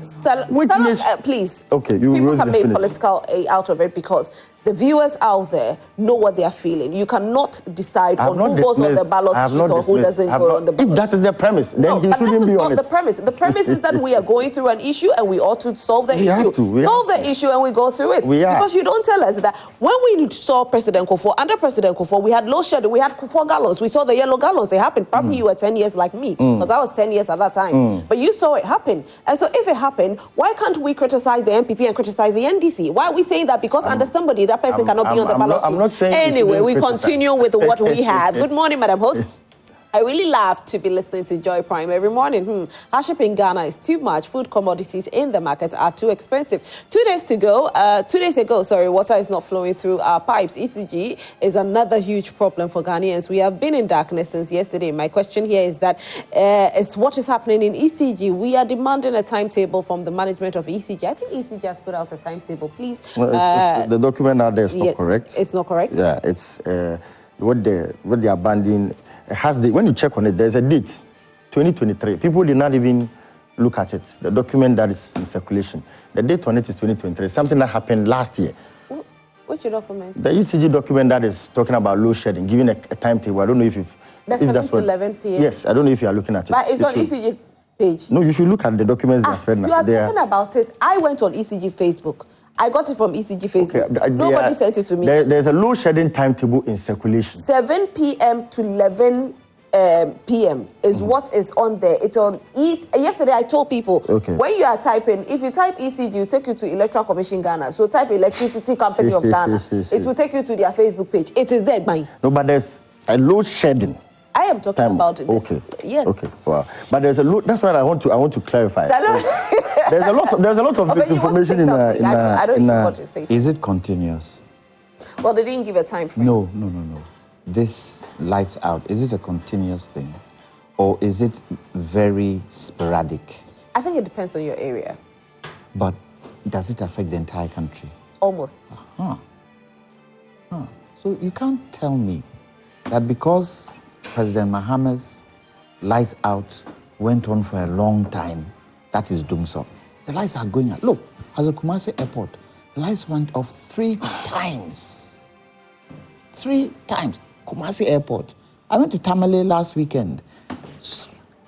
Please. Okay, people can make political out of it because the viewers out there know what they are feeling. You cannot decide on who goes on the ballot sheet or who doesn't go on the ballot. If that is the premise, then he shouldn't be on it. The premise. The premise is that we are going through an issue and we ought to solve the issue. Solve the issue and we go through it. Because you don't tell us that when we saw President Kufuor, under President Kufuor, we had low shedding, we had 4 gallons. We saw the yellow gallons. They happened. Probably you were 10 years like me because I was 10 years at that time. But you saw it happen. And so if it happened, why can't we criticize the NPP and criticize the NDC? Why are we saying that because under somebody, that person cannot be on the ballot sheet? I'm not saying anyway, we continue with what we have. Good morning, Madam Host. I really love to be listening to Joy Prime every morning. Hardship in Ghana is too much. Food commodities in the market are too expensive. 2 days ago, water is not flowing through our pipes. ECG is another huge problem for Ghanaians. We have been in darkness since yesterday. My question here is that what is happening in ECG? We are demanding a timetable from the management of ECG. I think ECG has put out a timetable. Please. Well, the document out there is not correct. It's not correct? Yeah, it's what they are banding. When you check on it, there's a date, 2023. People did not even look at it. The document that is in circulation. The date on it is 2023. Something that happened last year. Which document? The ECG document that is talking about load shedding, giving a timetable. I don't know if that's 7 to 11 p.m. Yes, I don't know if you are looking at it. But it's on ECG page. No, you should look at the documents they are spreading. You are talking about it. I went on ECG Facebook. I got it from ECG Facebook. Okay, Nobody sent it to me. There's a load shedding timetable in circulation. 7 p.m. to 11 p.m. is what is on there. It's on yesterday I told people, when you are typing, if you type ECG, it will take you to Electoral Commission Ghana. So type Electricity Company of Ghana. It will take you to their Facebook page. It is there, mine. No, but there's a load shedding. I am talking about it. Okay. Yes. Okay. Wow. But there's a load. That's what I want to clarify. There's a lot of misinformation in. I don't know what you're saying. Is it continuous? Well, they didn't give a time frame. No. This lights out. Is it a continuous thing, or is it very sporadic? I think it depends on your area. But does it affect the entire country? Almost. So you can't tell me that because President Mahama's lights out went on for a long time, that is doomsday. The lights are going out. Look, at the Kumasi airport, the lights went off 3 times. 3 times. Kumasi airport. I went to Tamale last weekend.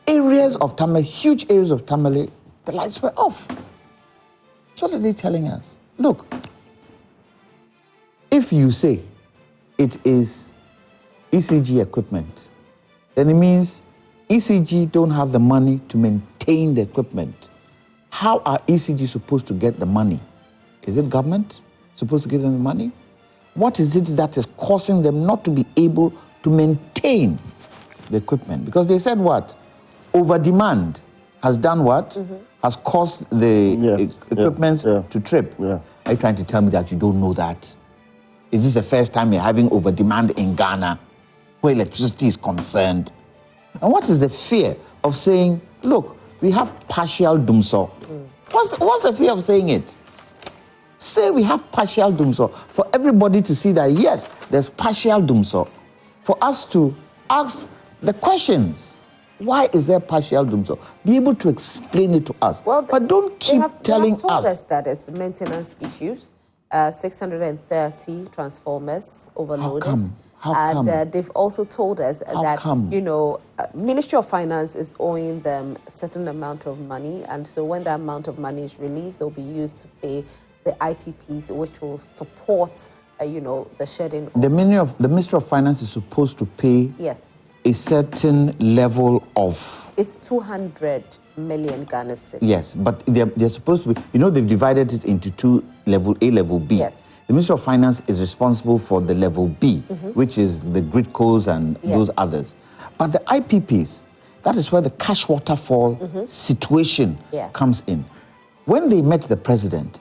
Areas of Tamale, huge areas of Tamale, the lights were off. So what are they telling us? Look, if you say it is ECG equipment, then it means ECG don't have the money to maintain the equipment. How are ECG supposed to get the money? Is it government supposed to give them the money? What is it that is causing them not to be able to maintain the equipment? Because they said what? Over demand has done what? Has caused the equipment to trip. Yeah. Are you trying to tell me that you don't know that? Is this the first time you're having over demand in Ghana where electricity is concerned? And what is the fear of saying, look, we have partial doomsday? What's the fear of saying it? Say we have partial doomsday for everybody to see that, yes, there's partial doomsday. For us to ask the questions. Why is there partial doomsday? Be able to explain it to us. Well, but don't keep telling they have told us that it's maintenance issues. 630 transformers overloaded. How come? And they've also told us Ministry of Finance is owing them a certain amount of money, and so when that amount of money is released, they'll be used to pay the IPPs, which will support, the shedding. The Ministry of Finance is supposed to pay a certain level of. It's 200 million Ghana cedis. Yes, but they're supposed to be. They've divided it into 2 level A, level B. Yes. The Ministry of Finance is responsible for the level B, which is the gridcos and those others. But the IPPs, that is where the cash waterfall situation comes in. When they met the president,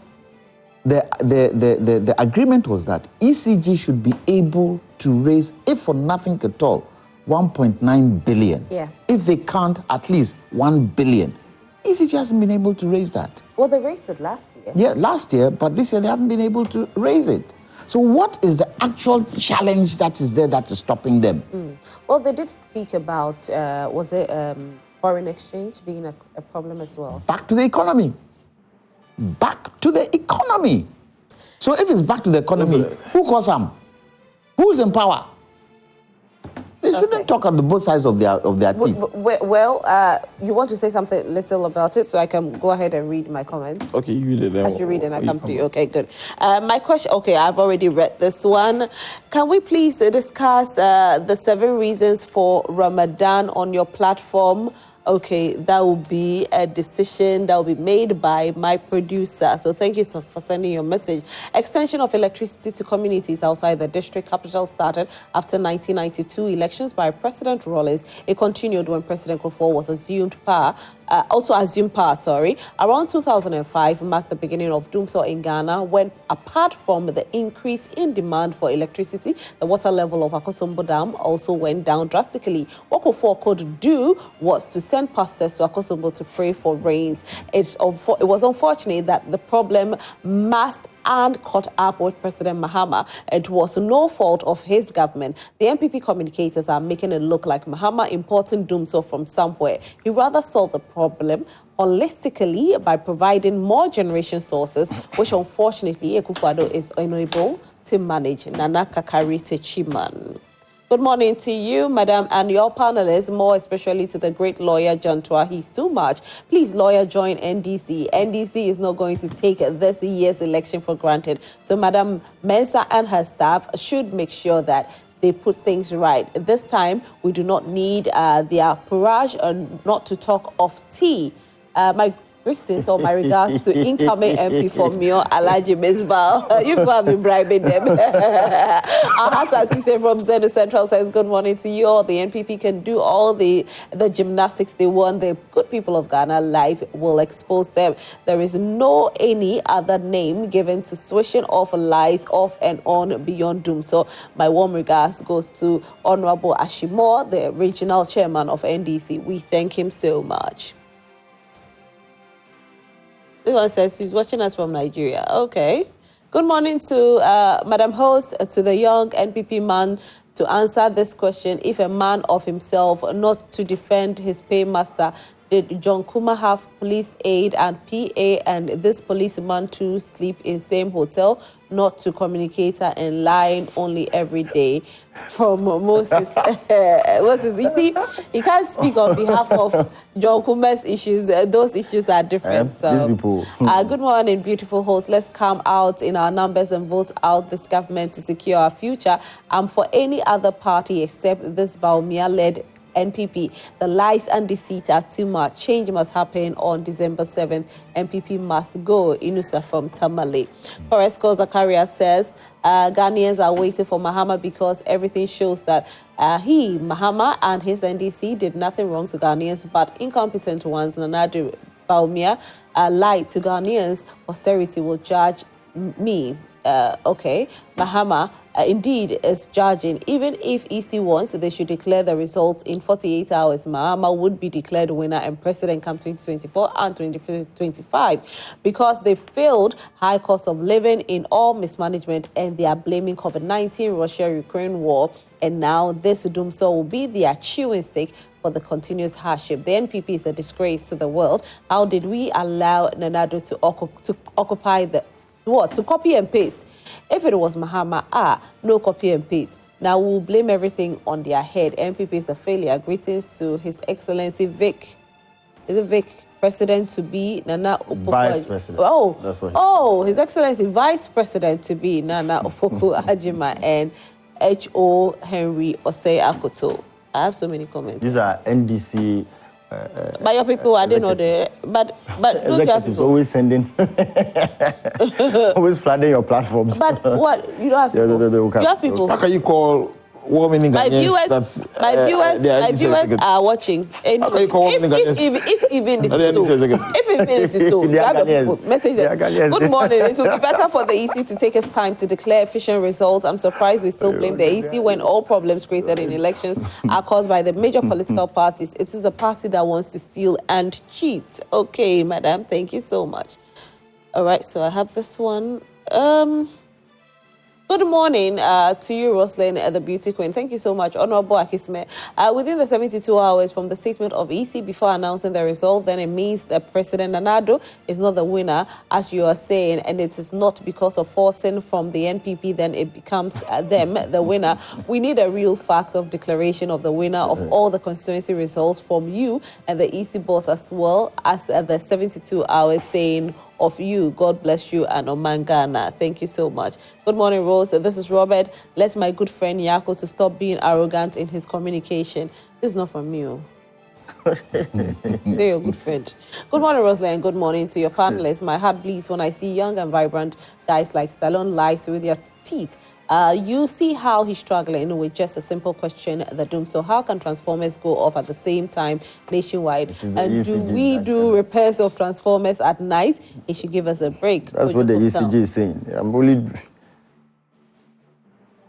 the agreement was that ECG should be able to raise, if for nothing at all, 1.9 billion. Yeah. If they can't, at least 1 billion. ECG hasn't been able to raise that. Well, they raised it last year. Yeah, last year, but this year they haven't been able to raise it. So what is the actual challenge that is there that is stopping them? Well, they did speak about, foreign exchange being a problem as well? Back to the economy. Back to the economy. So if it's back to the economy, who caused harm? Who's in power? They shouldn't talk on both sides of their teeth. Well, you want to say something little about it, so I can go ahead and read my comments? Okay, you read it. As you read it, I come to you. Okay, good. My question, I've already read this one. Can we please discuss the 7 reasons for Ramadan on your platform? Okay, that will be a decision that will be made by my producer. So thank you for sending your message. Extension of electricity to communities outside the district capital started after 1992 elections by President Rawlings. It continued when President Kufuor was assumed power. Around 2005 marked the beginning of doomsday in Ghana when, apart from the increase in demand for electricity, the water level of Akosombo Dam also went down drastically. What Kufuor could do was to send pastors to Akosombo to pray for rains. It was unfortunate that the problem masked and caught up with President Mahama. It was no fault of his government. The NPP communicators are making it look like Mahama importing doomsday from somewhere. He rather solved the problem holistically by providing more generation sources, which unfortunately Akufo-Addo is unable to manage. Nana Kakari Techiman. Good morning to you, Madam, and your panelists, more especially to the great Lawyer Jantuah. He's too much. Please, lawyer, join NDC. NDC is not going to take this year's election for granted. So Madam Mensah and her staff should make sure that they put things right. This time, we do not need their barrage, not to talk of tea. My greetings or my regards to incoming MP for Mio, Alhaji Misbah. You people have been bribing them. Ahasa Sise from Zenu Central says, good morning to you all. The NPP can do all the gymnastics they want. The good people of Ghana life will expose them. There is no any other name given to switching off lights off and on beyond doom. So my warm regards goes to Honorable Ashimore, the regional chairman of NDC. We thank him so much. This one says he's watching us from Nigeria. Okay. Good morning to Madam Host, to the young NPP man to answer this question. If a man of himself not to defend his paymaster, did John Kuma have police aid and PA and this policeman to sleep in same hotel, not to communicate and lying only every day? From Moses. You see, he can't speak on behalf of John Kuma's issues. Those issues are different. So, these people. Good morning, beautiful hosts. Let's come out in our numbers and vote out this government to secure our future. For any other party except this Baumia-led NPP, the lies and deceit are too much. Change must happen on December 7th. NPP must go. Inusa from Tamale. Poresco Zakaria says, Ghanaians are waiting for Mahama because everything shows that Mahama and his NDC did nothing wrong to Ghanaians, but incompetent ones, Nana Baumia, lied to Ghanaians. Posterity will judge me. Okay, Mahama indeed is judging. Even if EC wants, they should declare the results in 48 hours. Mahama would be declared winner and president come 2024 and 2025 because they failed high cost of living in all mismanagement and they are blaming COVID-19, Russia-Ukraine war. And now this doomsday will be their chewing stick for the continuous hardship. The NPP is a disgrace to the world. How did we allow Nanado to occupy the what? To copy and paste. If it was Mahama, no copy and paste. Now we'll blame everything on their head. NPP is a failure. Greetings to His Excellency Vic. Is it Vic? President to be Nana Opoku. Vice President. Oh, that's what. His Excellency Vice President to be Nana Opoku Ajima and H.O. Henry Osei Akoto. I have so many comments. These are NDC. But your people, I don't know the. But look at people. Always sending, always flooding your platforms. But what you don't have people. You have people. How can you call women my viewers are watching. And how can you call women if even it is so, you have people message them. Good morning. It would be better for the EC to take its time to declare efficient results. I'm surprised we still blame the EC when all problems created in elections are caused by the major political parties. It is the party that wants to steal and cheat. Okay, madam, thank you so much. All right, so I have this one. Good morning to you, Roselyn, the beauty queen. Thank you so much, Honorable Akisme. Within the 72 hours from the statement of EC before announcing the result, then it means that President Nanado is not the winner, as you are saying, and it is not because of forcing from the NPP, then it becomes them the winner. We need a real fact of declaration of the winner of all the constituency results from you and the EC boss, as well as the 72 hours saying of you. God bless you and Omangana. Thank you so much. Good morning, Rose. This is Robert. Let my good friend Nyarko to stop being arrogant in his communication. This is not from you. They're your good friend. Good morning, Roselyn, and good morning to your panelists. My heart bleeds when I see young and vibrant guys like Stallone lie through their teeth. You see how he's struggling with just a simple question, the doom. So how can transformers go off at the same time nationwide? And do we do repairs of transformers at night? He should give us a break. That's what the ECG is saying. I'm only...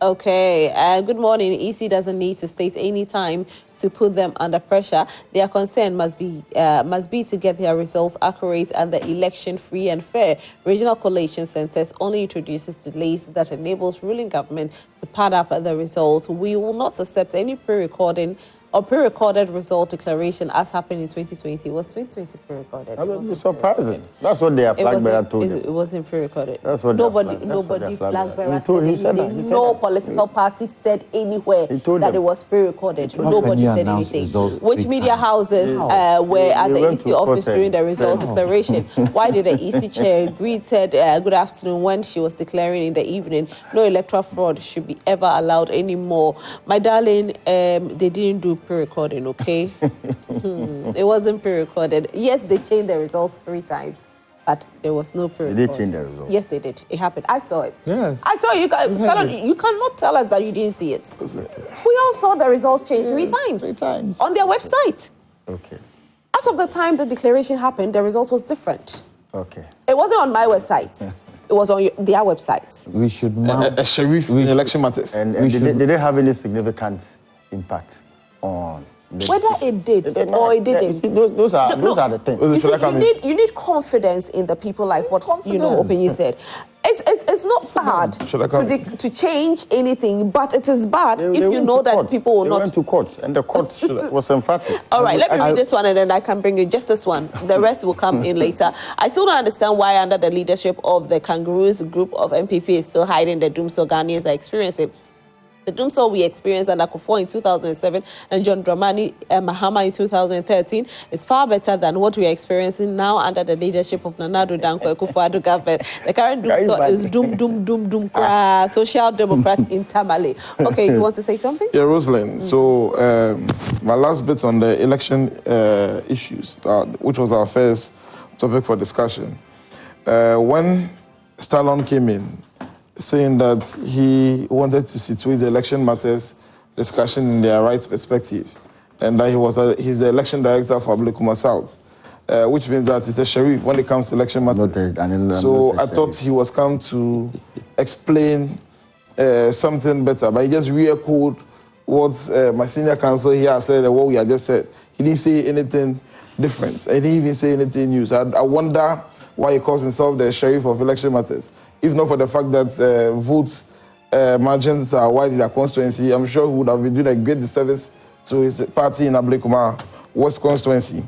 Okay, good morning. EC doesn't need to state any time to put them under pressure. Their concern must be to get their results accurate and the election free and fair. Regional collation centers only introduces delays that enables ruling government to pad up the results. We will not accept any pre-recorded result declaration as happened in 2020. It was 2020 pre-recorded. It's surprising. That's what their flag bearer told them. It wasn't pre-recorded. That's what nobody flag bearer said anything. No political party said anywhere that it was pre-recorded. Nobody said anything. Which media houses were at the EC office during the result declaration? Why did the EC chair greeted good afternoon when she was declaring in the evening no electoral fraud should be ever allowed anymore? My darling, they didn't do pre-recording, okay? It wasn't pre-recorded. Yes, they changed the results 3 times, but there was no pre-recording. Did they change the results? Yes, they did. It happened. I saw it. Yes. I saw it. You cannot tell us that you didn't see it. We all saw the results change 3 times. 3 times. On their website. Okay. As of the time the declaration happened, the results was different. Okay. It wasn't on my website. It was on their websites. We should mount a sheriff in election matters. And did they have any significant impact on whether it did or it didn't? Those are the things. You need confidence in the people, like what Opinion said. It's not bad to change anything, but it is bad if you know that people will not. They went to court, and the court was emphatic. All right, let me read this one, and then I can bring you just this one. The rest will come in later. I still don't understand why, under the leadership of the Kangaroos group of NPP, is still hiding the doomsday Ghanaians are experiencing. The doomsday we experienced under Kufuor in 2007 and John Dramani Mahama in 2013 is far better than what we are experiencing now under the leadership of Nana Addo Dankwa Akufo-Addo government. The current doomsday is doom, social democrat in Tamale. Okay, you want to say something? Yeah, Roselyn. So my last bit on the election issues, which was our first topic for discussion. When Stallone came in, saying that he wanted to situate the election matters discussion in their right perspective, and that he's the election director for Ablekuma South, which means that he's a sheriff when it comes to election matters. So I thought he was come to explain something better, but he just re-echoed what my senior counsel here said and what we had just said. He didn't say anything different. He didn't even say anything new. So I wonder why he calls himself the sheriff of election matters. If not for the fact that votes margins are wide in their constituency, I'm sure he would have been doing a great disservice to his party in Ablekuma West constituency.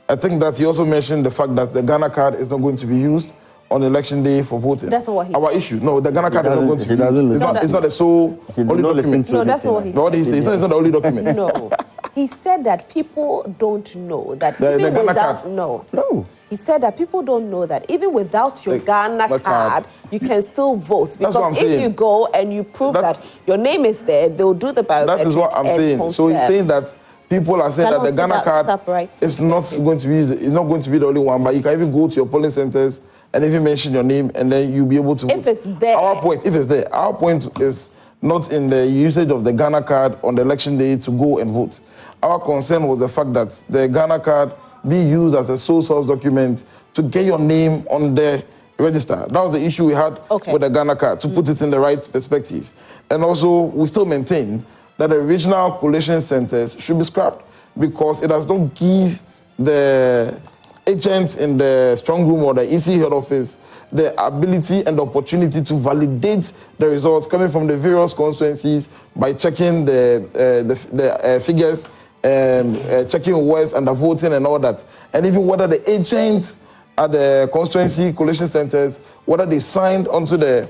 I think that he also mentioned the fact that the Ghana card is not going to be used on election day for voting. That's not what he said. Our issue. No, the Ghana card is not going to be used. It's not the sole only document. No, that's not what he said. What he said. It's not the only document. No. He said that people don't know that the even Ghana without... card. No. He said that people don't know that even without your Ghana card, you can still vote. Because if you go and you prove that your name is there, they'll do the biometric. That is what I'm saying. So he's saying that people are saying that the Ghana card is not going to be used. It's not going to be the only one, but you can even go to your polling centers and even mention your name, and then you'll be able to vote. If it's there. Our point is not in the usage of the Ghana card on the election day to go and vote. Our concern was the fact that the Ghana card be used as a sole source document to get your name on the register. That was the issue we had with the Ghana card, to put it in the right perspective. And also, we still maintain that the regional collation centers should be scrapped because it does not give the agents in the strong room or the EC head office the ability and the opportunity to validate the results coming from the various constituencies by checking the figures, checking words and the voting and all that. And even whether the agents at the constituency collation centers, whether they signed onto the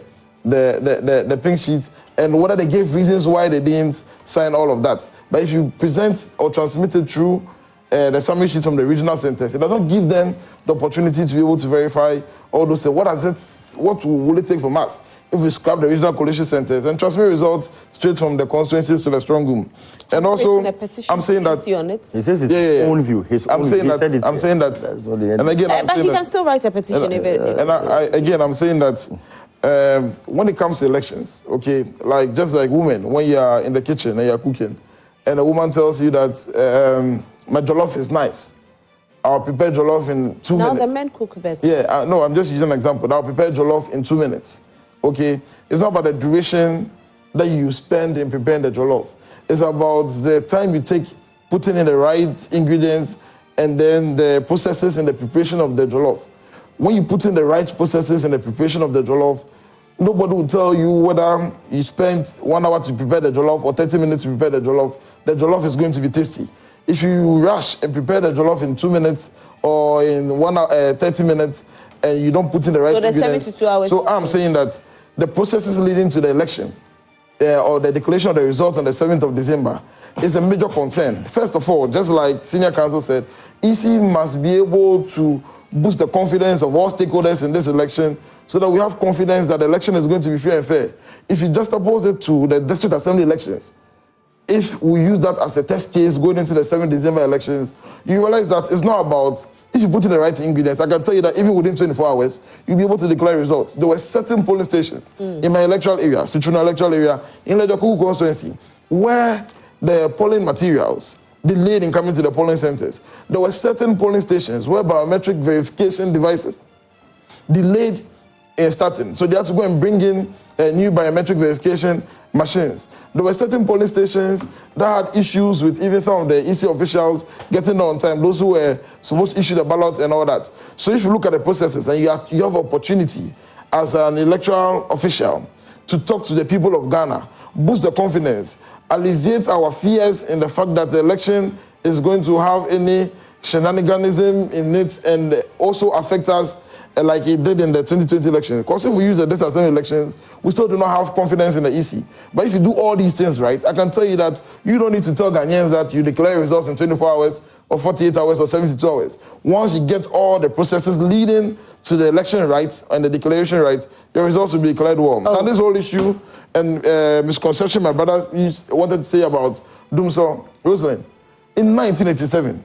pink sheets and whether they gave reasons why they didn't sign all of that. But if you present or transmit it through the summary sheets from the regional centers, it doesn't give them the opportunity to be able to verify all those things. What will it take from us? if we scrap the regional coalition centers and transmit results straight from the constituencies to the strong room. And also, I'm saying that he says it's his own view. I'm saying that, and again, but he can still write a petition if it. And I'm saying that when it comes to elections, okay, like just like women, when you are in the kitchen and you're cooking, and a woman tells you that my jollof is nice, I'll prepare jollof in 2 minutes. Now the men cook better. Yeah, no, I'm just using an example. I'll prepare jollof in 2 minutes. Okay, it's not about the duration that you spend in preparing the jollof. It's about the time you take putting in the right ingredients and then the processes in the preparation of the jollof. When you put in the right processes in the preparation of the jollof, nobody will tell you whether you spent 1 hour to prepare the jollof or 30 minutes to prepare the jollof. The jollof is going to be tasty. If you rush and prepare the jollof in 2 minutes or in 30 minutes and you don't put in the right ingredients. 72 hours. So I'm saying that the processes leading to the election or the declaration of the results on the 7th of December is a major concern. First of all, just like Senior Counsel said, EC must be able to boost the confidence of all stakeholders in this election so that we have confidence that the election is going to be fair and fair. If you just oppose it to the district assembly elections, if we use that as a test case going into the 7th December elections, you realize that it's not about, if you put in the right ingredients, I can tell you that even within 24 hours, you'll be able to declare results. There were certain polling stations in my electoral area, Citruna electoral area, in Lejoku constituency, where the polling materials delayed in coming to the polling centers. There were certain polling stations where biometric verification devices delayed in starting. So they had to go and bring in new biometric verification machines. There were certain polling stations that had issues with even some of the EC officials getting there on time, those who were supposed to issue the ballots and all that. So if you look at the processes and you have opportunity as an electoral official to talk to the people of Ghana, boost the confidence, alleviate our fears in the fact that the election is going to have any shenaniganism in it and also affect us like it did in the 2020 elections. Because if we use the district assembly elections, we still do not have confidence in the EC. But if you do all these things right, I can tell you that you don't need to tell Ghanaians that you declare results in 24 hours or 48 hours or 72 hours. Once you get all the processes leading to the election rights and the declaration rights, the results will be declared well. Now this whole issue and misconception my brother wanted to say about Dumso, Roselyn, in 1987,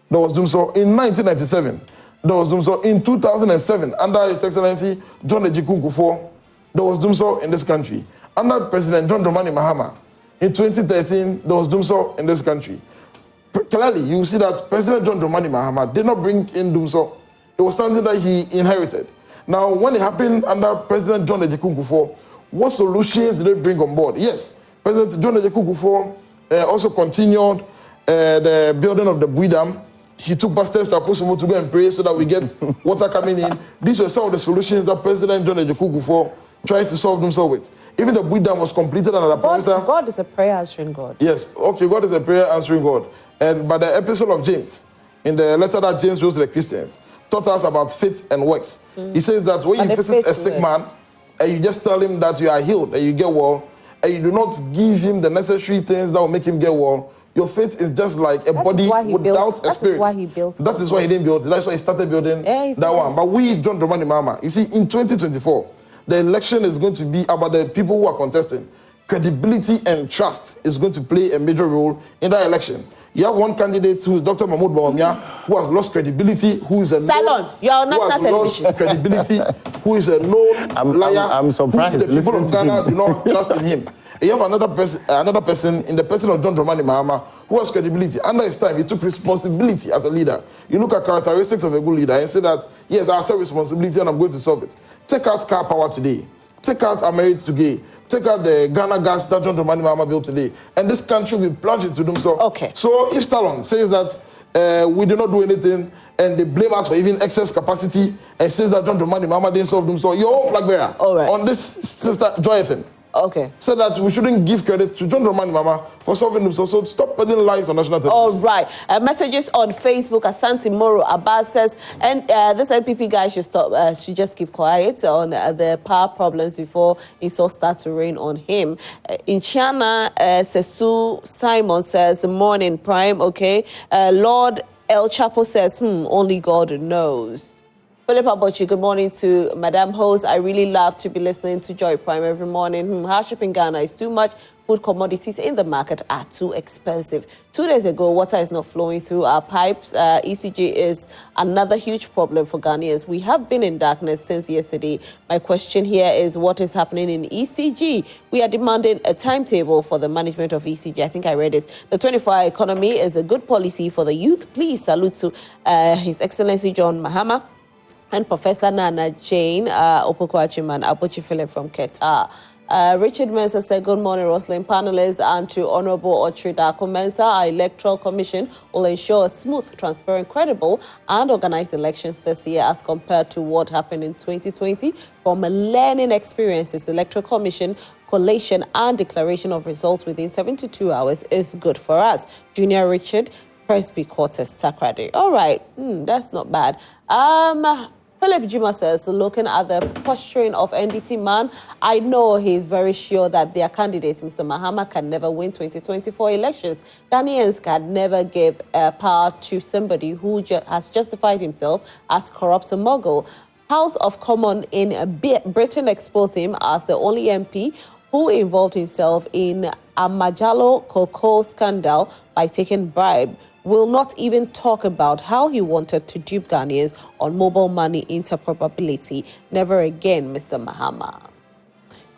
there was Dumso. In 1997, there was Dumso. In 2007, under His Excellency John Ejikun Kufuor, there was Dumso in this country. Under President John Dramani Mahama, in 2013, there was Dumso in this country. Clearly, you see that President John Dramani Mahama did not bring in Dumso. It was something that he inherited. Now, when it happened under President John Ejikun Kufuor, what solutions did they bring on board? Yes, President John Ejikun Kufuor also continued the building of the Bui Dam. He took past steps to Akusumo to go and pray so that we get water coming in. These were some of the solutions that President John Ejikun Kufuor tried to solve himself with. Even the Bui Dam was completed under the God is a prayer answering God. Yes, okay, God is a prayer answering God. And by the epistle of James, in the letter that James wrote to the Christians, taught us about faith and works. He says that when you visit a sick man, and you just tell him that you are healed and you get well, and you do not give him the necessary things that will make him get well, your faith is just like a body without a spirit. That is why he built it. That is why he didn't build it. That's why he started building that one. But we, John Dramani Mahama, you see, in 2024, the election is going to be about the people who are contesting. Credibility and trust is going to play a major role in that election. You have one candidate who is Dr. Mahmoud Bawumia, who has lost credibility, who is a credibility, who is a known liar. I'm surprised. The people of Ghana do not trust in him. You have another person in the person of John Dramani Mahama who has credibility. Under his time, he took responsibility as a leader. You look at characteristics of a good leader and say that, yes, I accept responsibility and I'm going to solve it. Take out car power today. Take out America today. Take out the Ghana gas that John Dramani Mahama built today. And this country will plunge into them. So if Stallone says that we did not do anything and they blame us for even excess capacity and says that John Dramani Mahama didn't solve them, so you're all flag bearer on this sister Joy FM. So that we shouldn't give credit to John Dramani Mahama for solving them. So stop putting lies on national television. All right. Messages on Facebook. Asante Moro Abbas says, and this NPP guy should stop. Should just keep quiet on the power problems before it all starts to rain on him. In China, Sesu Simon says, morning prime. Okay. Lord El Chapo says, only God knows. Philip Abochi, good morning to Madam Host. I really love to be listening to Joy Prime every morning. Hardship in Ghana is too much. Food commodities in the market are too expensive. 2 days ago, water is not flowing through our pipes. ECG is another huge problem for Ghanaians. We have been in darkness since yesterday. My question here is, what is happening in ECG? We are demanding a timetable for the management of ECG. I think I read this. The 24-hour economy is a good policy for the youth. Please salute to His Excellency John Mahama and Professor Nana Jane Opoku-Achiman, Abochi Philip from KATH. Richard Mensah said, good morning, Roselyn panelists, and to Honorable Otrida Mensah. Our Electoral Commission will ensure a smooth, transparent, credible, and organized elections this year as compared to what happened in 2020. From learning experiences, Electoral Commission collation and declaration of results within 72 hours is good for us. Junior Richard, Presby Quarters, Takrade. All right, that's not bad. Philip Juma says, looking at the posturing of NDC man, I know he's very sure that their candidate, Mr. Mahama, can never win 2024 elections. Ghanaians can never give power to somebody who has justified himself as corrupt and mogul. House of Commons in Britain exposed him as the only MP who involved himself in a Majalo cocoa scandal by taking bribe. Will not even talk about how he wanted to dupe Ghanaians on mobile money interoperability. Never again, Mr. Mahama.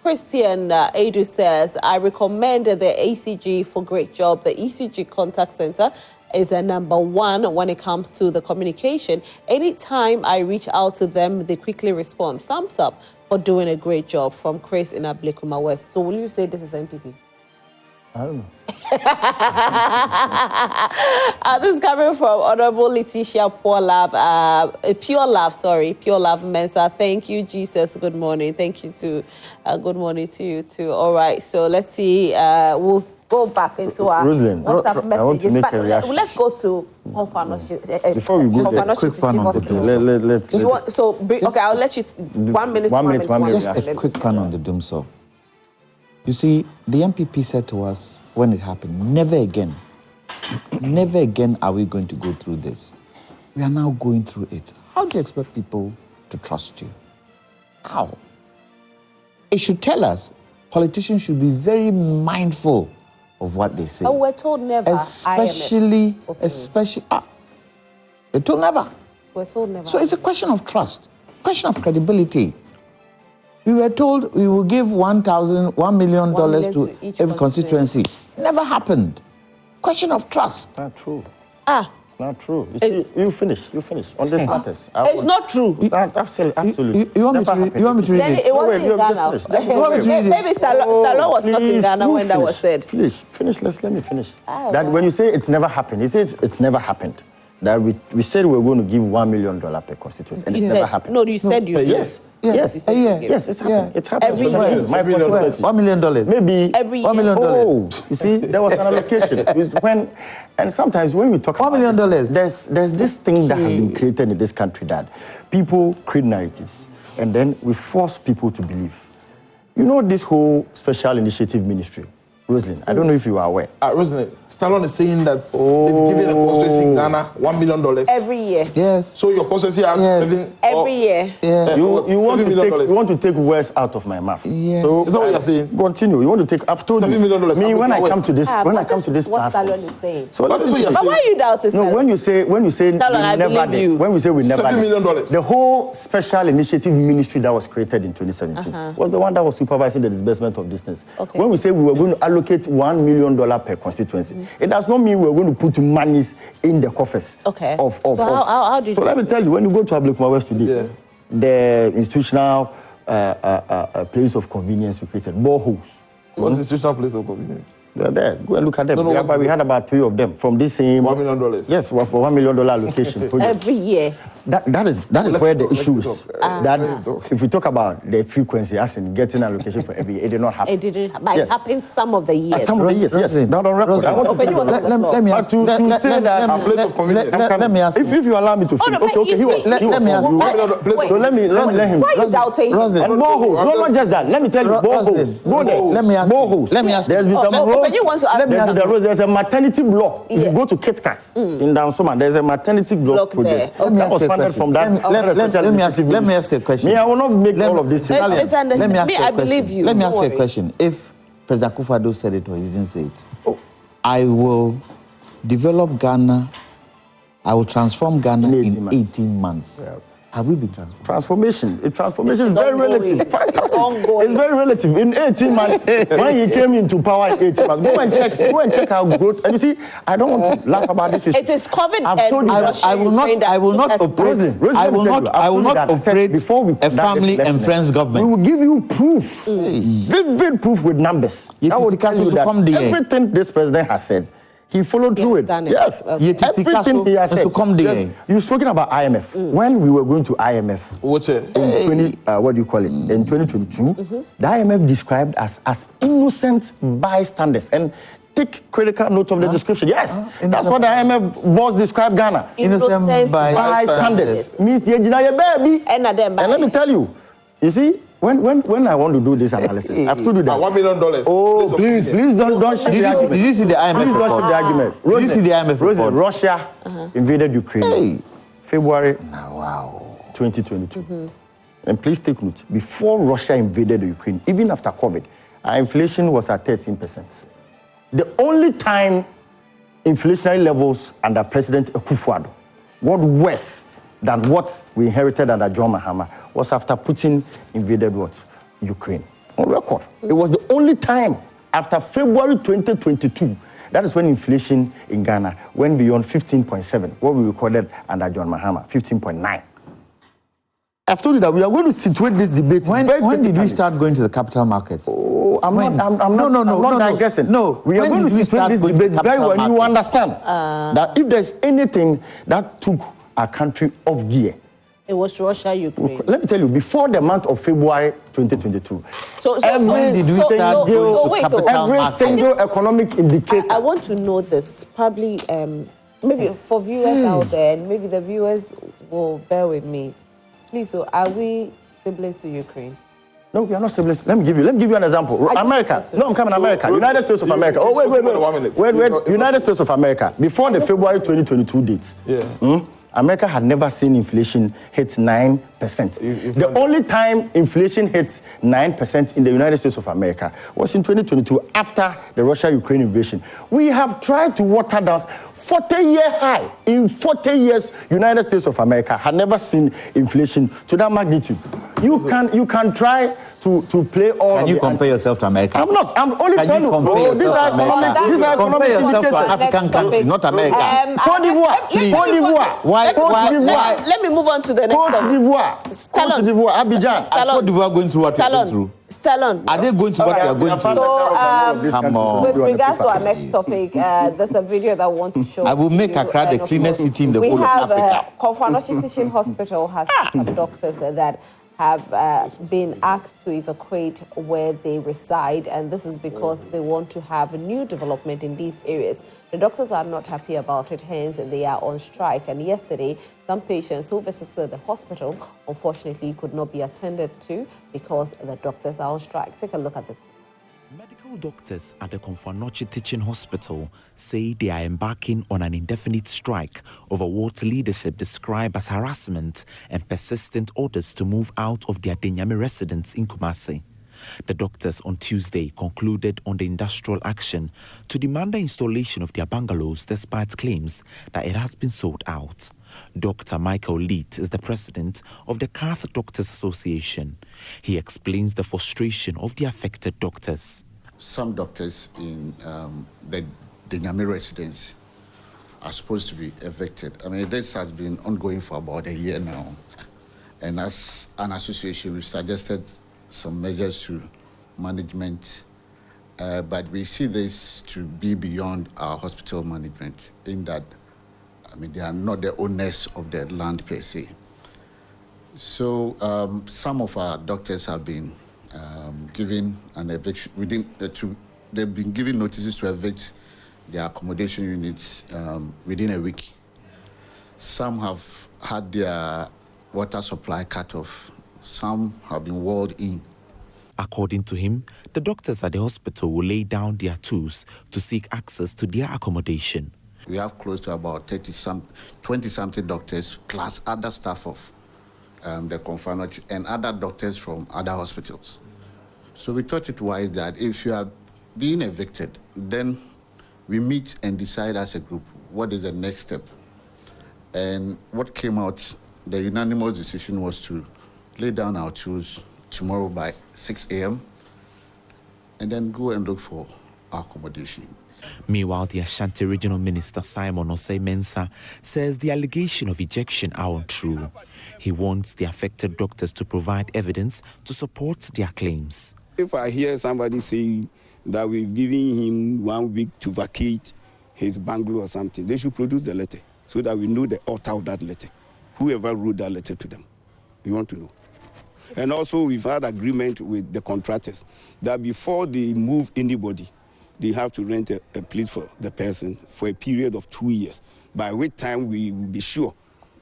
Christian Edu says, I recommend the ECG for great job. The ECG contact center is a number one when it comes to the communication. Anytime I reach out to them, they quickly respond. Thumbs up for doing a great job. From Chris in Ablekuma West. So will you say this is NPP? I don't know. This is coming from Honorable Letitia Pure Love Mensah. Thank you, Jesus. Good morning. Thank you to, good morning to you too. All right, so let's see. We'll go back into our Roselyn, WhatsApp messages. I want to make a reaction. Let's go to before we go there, quick one on the doom. Okay, I'll let you 1 minute. One minute. Just a quick one on the doom. So, you see, the MPP said to us when it happened, never again are we going to go through this. We are now going through it. How do you expect people to trust you? How? It should tell us, politicians should be very mindful of what they say. Oh, we're told never. Especially, we're told never. We're told never. So it's a question of trust, question of credibility. We were told we will give $1 million to every constituency. Never happened. Question of trust. It's not true. It's not true. You finish on this matters. It's not true. It's not, absolutely. You want me to read it? It wasn't in Ghana. Maybe Stallone was not in Ghana when that was said. Finish. Let me finish. When you say it's never happened, he says it's never happened. That we said we were going to give $1 million per constituency, and it's never happened. No, you said you. Yes. Yes, it's happened. It's happened. Every year. $1 million. Maybe every year. $1 million. Oh, you see, there was an allocation. And sometimes when we talk about $1 million, there's this thing that has been created in this country that people create narratives, and then we force people to believe. You know this whole special initiative ministry, Roselyn, I don't know if you are aware. Roselyn, Stallone is saying that they've given the constituency in Ghana $1 million. Every year. Yes. So your constituency has every year. Yeah. You want to take words out of my mouth. Yeah. So is that what you're saying? Continue. You want to take, I've told you. $7 million. Me, when I come to this what platform. Stallone is saying. So that's what you're But saying. why are you doubting No, when you say Stallone, I believe you. When we say we never $7 million. The whole special initiative ministry that was created in 2017 was the one that was supervising the disbursement of distance. Okay. When we say we were going to allocate $1 million per constituency, it does not mean we're going to put monies in the coffers. Okay. How do you? So let me tell you, when you go to Ablekuma West today, the institutional place of convenience we created, boreholes. What's the institutional place of convenience? They're there. Go and look at them. No, we had about 3 of them from this same $1 million. Yes, for $1 million allocation. Every year. That is where the issue is. That if we talk about the frequency, as in getting allocation for every year, it did not happen. It didn't happen. It happened some of the years. Some of the years, yes. Not on record. Let me ask. Let me ask. If you allow me to finish. Okay, he was. Let me ask. So let him. Why are you doubting? And boreholes. No, not just that. Let me tell you, boreholes. Go there. Let me ask. Boreholes. Let me ask. There's been some roads when you want to ask there's a maternity block. If you go to KATH in Dansoma, there's a maternity block project. Okay. That was funded from that. Let me ask you a question. I will not make all of this. Let me ask you a I believe you. Let me ask you a question. If President Akufo-Addo said it or he didn't say it, I will develop Ghana, I will transform Ghana in 18 months. Yeah. Have we been transformed? Transformation is very relative. It's very relative. In 18 months, when he came into power in 18 months, go and check how growth. And you see, I don't want to laugh about this. It is COVID. I will not operate before a family and friends government. We will give you proof, vivid proof with numbers. That will tell you that everything this president has said, he followed through it. Yes. Everything he has said. You've spoken about IMF. When we were going to IMF, in 2022, the IMF described us as innocent bystanders. And take critical note of the description. Yes. That's what the IMF boss described Ghana. Innocent bystanders. Means you're baby. And let me tell you, you see, when I want to do this analysis, I have to do that. $1 million. Oh, please don't shift the argument. Did you see the IMF report? Don't shift the argument. Did you see the IMF report? Russia invaded Ukraine. February 2022. And please take note, before Russia invaded Ukraine, even after COVID, our inflation was at 13%. The only time inflationary levels under President Akufo-Addo got worse than what we inherited under John Mahama was after Putin invaded Ukraine. On record. It was the only time after February 2022. That is when inflation in Ghana went beyond 15.7, what we recorded under John Mahama, 15.9. I've told you that we are going to situate this debate. When did we start going to the capital markets? Oh, I'm not digressing. No, we are going to situate this debate very well. You understand that if there's anything that took our country off gear, it was Russia, Ukraine. Let me tell you, before the month of February 2022, when did we start going to capital markets? Every single economic indicator. I want to know this, probably, maybe for viewers out there, and maybe the viewers will bear with me. Please, so are we siblings to Ukraine? No, we are not siblings. Let me give you an example. America. No, I'm coming. America. United States of America. Oh, wait. United States of America. Before the February 2022 date, America had never seen inflation hit 9%. The only time inflation hit 9% in the United States of America was in 2022 after the Russia-Ukraine invasion. We have tried to water down 40-year high. In 40 years, United States of America had never seen inflation to that magnitude. You can try to play all. Can you compare yourself to America? I'm not. I'm only trying to. These are economic indicators. To an African country, not America. Cote d'Ivoire. Let me move on to the next one. Cote d'Ivoire, Abidjan. Cote d'Ivoire going through what you're going through. Stallone. Are they going to what you are going through? Come on. With regards to our next topic, there's a video that I want to show. I will make Accra the cleanest city in the whole of Africa. Konfanochi Teaching Hospital has some doctors that have been asked to evacuate where they reside, and this is because they want to have a new development in these areas. The doctors are not happy about it, hence they are on strike. And yesterday, some patients who visited the hospital, unfortunately, could not be attended to because the doctors are on strike. Take a look at this. Medical doctors at the Konfanochi Teaching Hospital say they are embarking on an indefinite strike over what leadership describe as harassment and persistent orders to move out of their Denyame residence in Kumasi. The doctors on Tuesday concluded on the industrial action to demand the installation of their bungalows despite claims that it has been sold out. Dr. Michael Leet is the president of the KATH Doctors Association. He explains the frustration of the affected doctors. Some doctors in the Denyame residence are supposed to be evicted. I mean, this has been ongoing for about a year now. And as an association, we suggested some measures to management, but we see this to be beyond our hospital management in that, I mean, they are not the owners of the land per se. So some of our doctors have been given an eviction, they've been given notices to evict their accommodation units within a week. Some have had their water supply cut off. Some have been walled in. According to him, the doctors at the hospital will lay down their tools to seek access to their accommodation. We have close to about 20-something doctors plus other staff of the Confanoch and other doctors from other hospitals. So we thought it wise that if you are being evicted, then we meet and decide as a group what is the next step. And what came out, the unanimous decision was to lay down our tools tomorrow by 6 a.m. and then go and look for accommodation. Meanwhile, the Ashanti Regional Minister Simon Osei Mensah says the allegation of ejection are untrue. He wants the affected doctors to provide evidence to support their claims. If I hear somebody saying that we've given him 1 week to vacate his bungalow or something, they should produce the letter so that we know the author of that letter, whoever wrote that letter to them. We want to know. And also, we've had agreement with the contractors that before they move anybody, they have to rent a place for the person for a period of 2 years, by which time we will be sure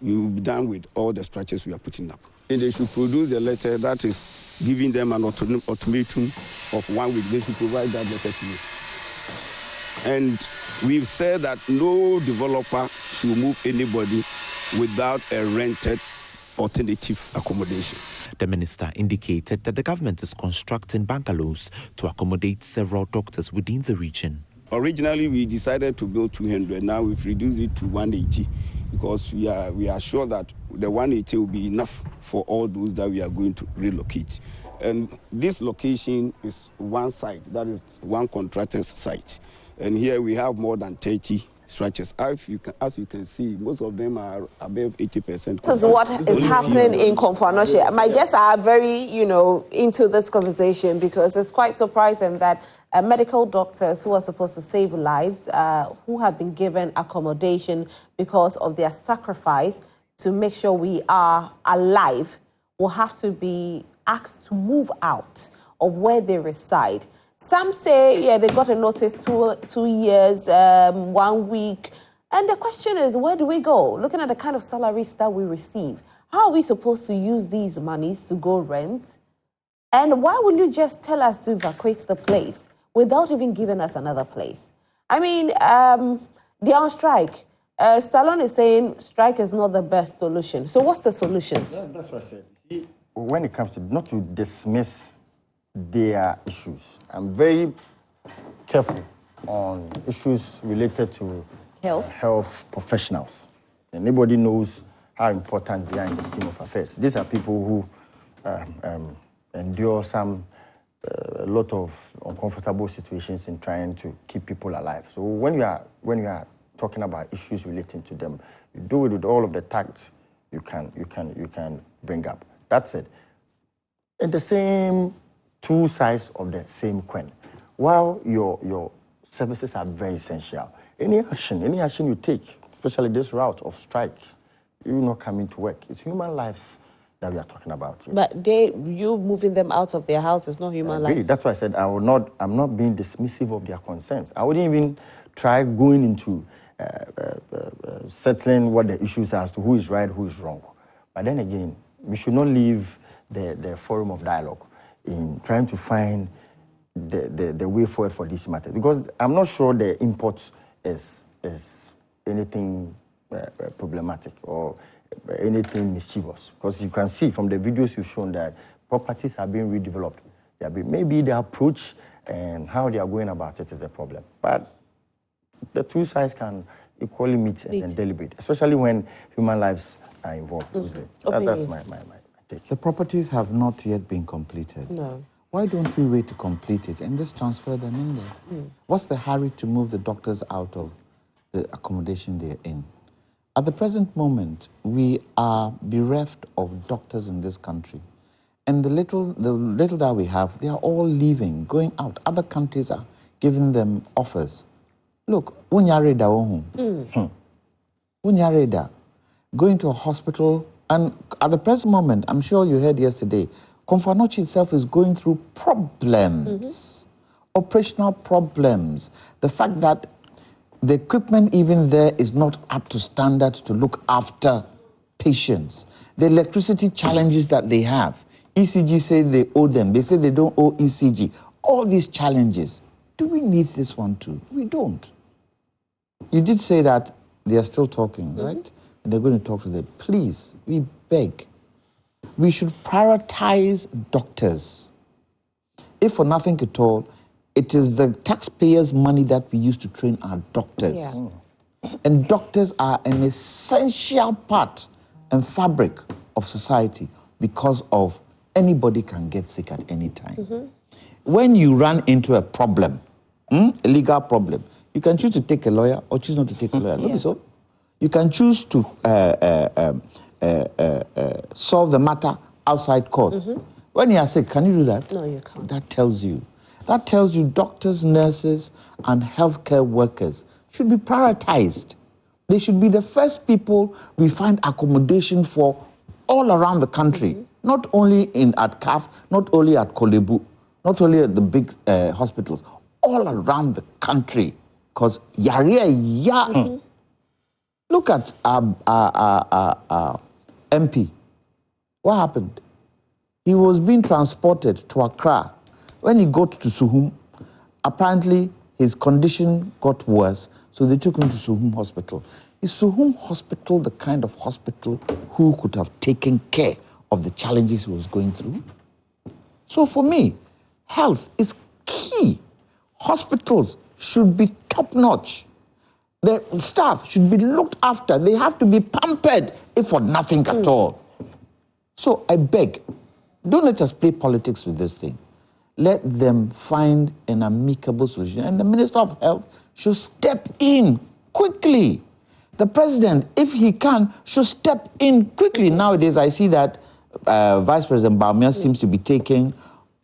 we will be done with all the structures we are putting up. And they should produce a letter that is giving them an ultimatum of 1 week. They should provide that letter to you. And we've said that no developer should move anybody without a rented alternative accommodation. The minister indicated that the government is constructing bungalows to accommodate several doctors within the region. Originally, we decided to build 200. Now we've reduced it to 180 because we are sure that the 180 will be enough for all those that we are going to relocate. And this location is one site, that is one contractor's site. And here we have more than 30 structures. As you can see, most of them are above 80%. This is what is happening in Confanoche. My guests are very, into this conversation because it's quite surprising that medical doctors who are supposed to save lives, who have been given accommodation because of their sacrifice to make sure we are alive, will have to be asked to move out of where they reside. Some say, they got a notice 2 years, 1 week. And the question is, where do we go? Looking at the kind of salaries that we receive, how are we supposed to use these monies to go rent? And why will you just tell us to evacuate the place without even giving us another place? I mean, they're on strike. Stallone is saying strike is not the best solution. So what's the solutions? That's what I said. See, when it comes to not to dismiss their issues, I'm very careful on issues related to health professionals. Anybody knows how important they are in the scheme of affairs. These are people who endure a lot of uncomfortable situations in trying to keep people alive. So when you are talking about issues relating to them, you do it with all of the tact you can bring up. That said, in the same two sides of the same coin, while your services are very essential, any action you take, especially this route of strikes, you're not coming to work. It's human lives that we are talking about here. But you moving them out of their house is not human life. That's why I said I'm not being dismissive of their concerns. I wouldn't even try going into settling what the issues are as to who is right, who is wrong. But then again, we should not leave the forum of dialogue in trying to find the way forward for this matter. Because I'm not sure the import is anything problematic or anything mischievous. Because you can see from the videos you've shown that properties are being redeveloped. Maybe the approach and how they are going about it is a problem. But the two sides can equally meet and deliberate, especially when human lives are involved. That's my take. The properties have not yet been completed. No. Why don't we wait to complete it and just transfer them in there? What's the hurry to move the doctors out of the accommodation they're in? At the present moment, we are bereft of doctors in this country. And the little that we have, they are all leaving, going out. Other countries are giving them offers. Look, Unyareda Unyareda, going to a hospital, and at the present moment, I'm sure you heard yesterday, Confanoche itself is going through problems, operational problems. The fact that the equipment even there is not up to standard to look after patients. The electricity challenges that they have, ECG say they owe them. They say they don't owe ECG. All these challenges. Do we need this one too? We don't. You did say that they are still talking, right? And they're going to talk to them. Please, we beg. We should prioritize doctors. If for nothing at all, it is the taxpayers' money that we use to train our doctors. Yeah. And doctors are an essential part and fabric of society because of anybody can get sick at any time. When you run into a problem, a legal problem, you can choose to take a lawyer or choose not to take a lawyer. Not so. You can choose to solve the matter outside court. When you are sick, can you do that? No, you can't. That tells you doctors, nurses, and healthcare workers should be prioritized. They should be the first people we find accommodation for all around the country, not only at KATH, not only at Kolebu, not only at the big hospitals, all around the country. Because look at our MP. What happened? He was being transported to Accra. When he got to Suhum, apparently his condition got worse, so they took him to Suhum Hospital. Is Suhum Hospital the kind of hospital who could have taken care of the challenges he was going through? So for me, health is key. Hospitals should be top-notch. The staff should be looked after. They have to be pampered, if for nothing at all. So I beg, don't let us play politics with this thing. Let them find an amicable solution. And the Minister of Health should step in quickly. The President, if he can, should step in quickly. Nowadays, I see that Vice President Bawumia seems to be taking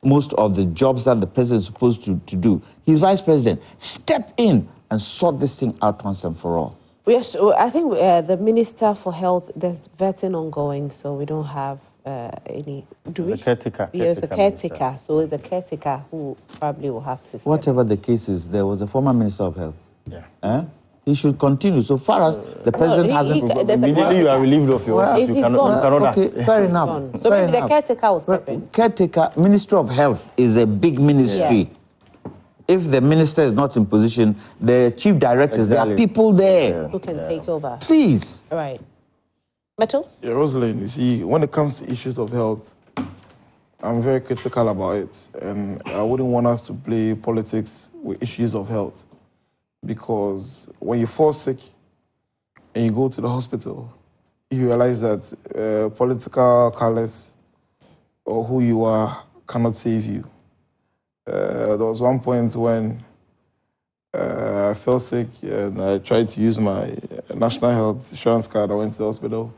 most of the jobs that the President is supposed to do. He's Vice President. Step in and sort this thing out once and for all. Yes, I think the Minister for Health, there's vetting ongoing, so we don't have any. Do we? The caretaker. Yes, a caretaker. So it's a caretaker who probably will have to step. Whatever the case is, there was a former Minister of Health. Yeah. He should continue. So far as the President hasn't... Immediately you are relieved of your office. You cannot okay, act. fair enough. So fair maybe enough. the caretaker will step in. Caretaker, Ministry of Health is a big ministry. Yeah. If the minister is not in position, the chief directors, there are people there. Who can take over. Please. All right. Mettle? Yeah, Roselyn, you see, when it comes to issues of health, I'm very critical about it. And I wouldn't want us to play politics with issues of health. Because when you fall sick and you go to the hospital, you realize that political colours or who you are cannot save you. There was one point when I fell sick and I tried to use my national health insurance card. I went to the hospital.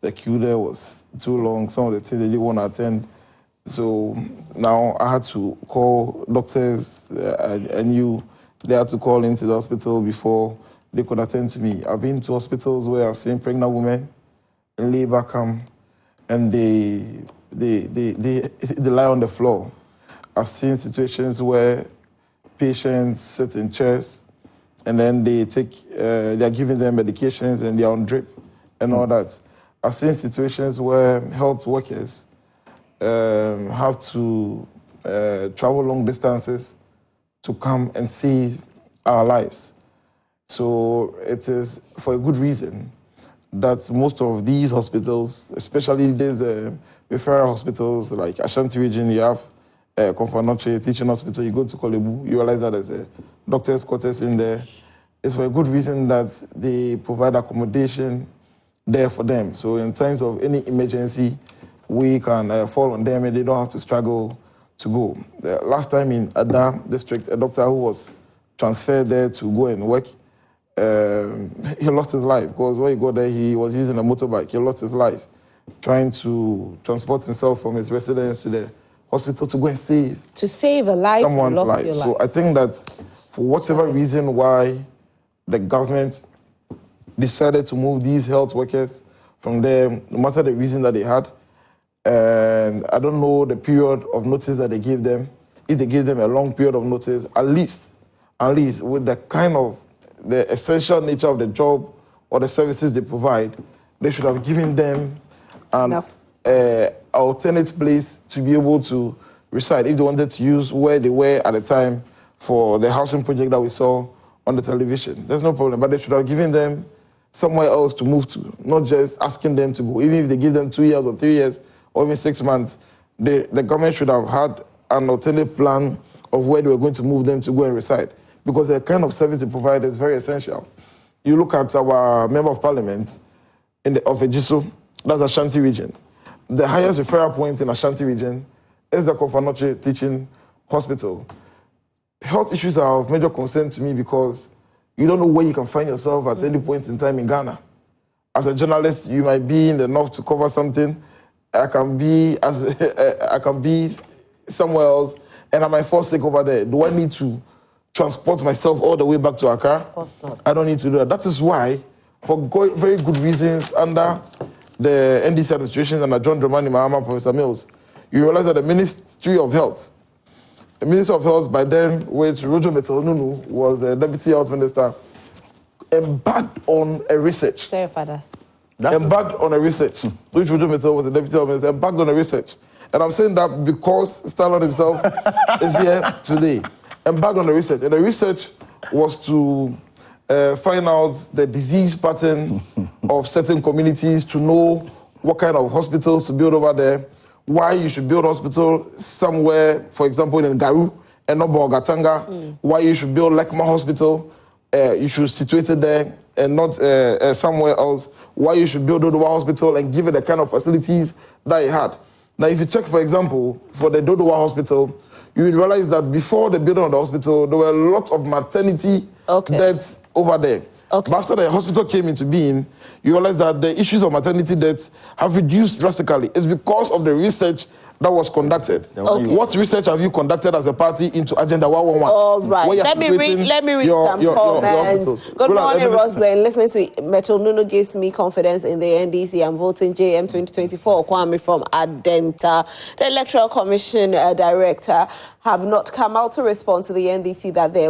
The queue there was too long. Some of the things they didn't want to attend. So now I had to call doctors. I knew they had to call into the hospital before they could attend to me. I've been to hospitals where I've seen pregnant women in labor come and they lie on the floor. I've seen situations where patients sit in chairs and then they're giving them medications and they're on drip and all that. I've seen situations where health workers have to travel long distances to come and save our lives. So it is for a good reason that most of these hospitals, especially these referral hospitals like Ashanti region, you have Komfo Teaching Hospital, you go to Kolebu, you realize that there's a doctor's quarters in there. It's for a good reason that they provide accommodation there for them. So in times of any emergency, we can fall on them and they don't have to struggle to go. Last time in Ada district, a doctor who was transferred there to go and work, he lost his life because when he got there, he was using a motorbike. He lost his life trying to transport himself from his residence to the hospital to go and save a life, someone's life. Your life. So I think that for whatever reason why the government decided to move these health workers from there, no matter the reason that they had, and I don't know the period of notice that they gave them. If they gave them a long period of notice, at least with the kind of the essential nature of the job or the services they provide, they should have given them alternate place to be able to reside if they wanted to use where they were at the time for the housing project that we saw on the television. There's no problem, but they should have given them somewhere else to move to, not just asking them to go. Even if they give them 2 years or 3 years or even 6 months, the government should have had an alternate plan of where they were going to move them to go and reside, because the kind of service they provide is very essential. You look at our Member of Parliament of Ejiso, that's Ashanti region. The highest referral point in Ashanti region is the Kofanoche Teaching Hospital. Health issues are of major concern to me because you don't know where you can find yourself at any point in time in Ghana. As a journalist, you might be in the north to cover something. I can be somewhere else, and I might fall sick over there. Do I need to transport myself all the way back to Accra? Of course not. I don't need to do that. That is why, for very good reasons, under the NDC administrations under John Dramani Mahama, Professor Mills, you realize that the Ministry of Health, by then, with Nunoo, was the Deputy Health Minister, embarked on a research. Tell your father. Embarked on a research. Which Mettle was the Deputy Health Minister, embarked on a research. And I'm saying that because Stallone himself is here today. Embarked on a research. And the research was to find out the disease pattern of certain communities, to know what kind of hospitals to build over there, why you should build hospital somewhere, for example, in Garu and not Bogatanga, why you should build Lekma Hospital, you should situate it there and not somewhere else, why you should build Dodowa Hospital and give it the kind of facilities that it had. Now, if you check, for example, for the Dodowa Hospital, you will realize that before the building of the hospital, there were a lot of maternity deaths over there. But after the hospital came into being, you realize that the issues of maternity deaths have reduced drastically. It's because of the research that was conducted. What research have you conducted as a party into Agenda 111? All right. Let me read some comments. Good morning, Roselyn. Listening to Mettle, Nunoo gives me confidence in the NDC. I'm voting JM 2024. Kwame from Adenta. The Electoral Commission director have not come out to respond to the NDC that they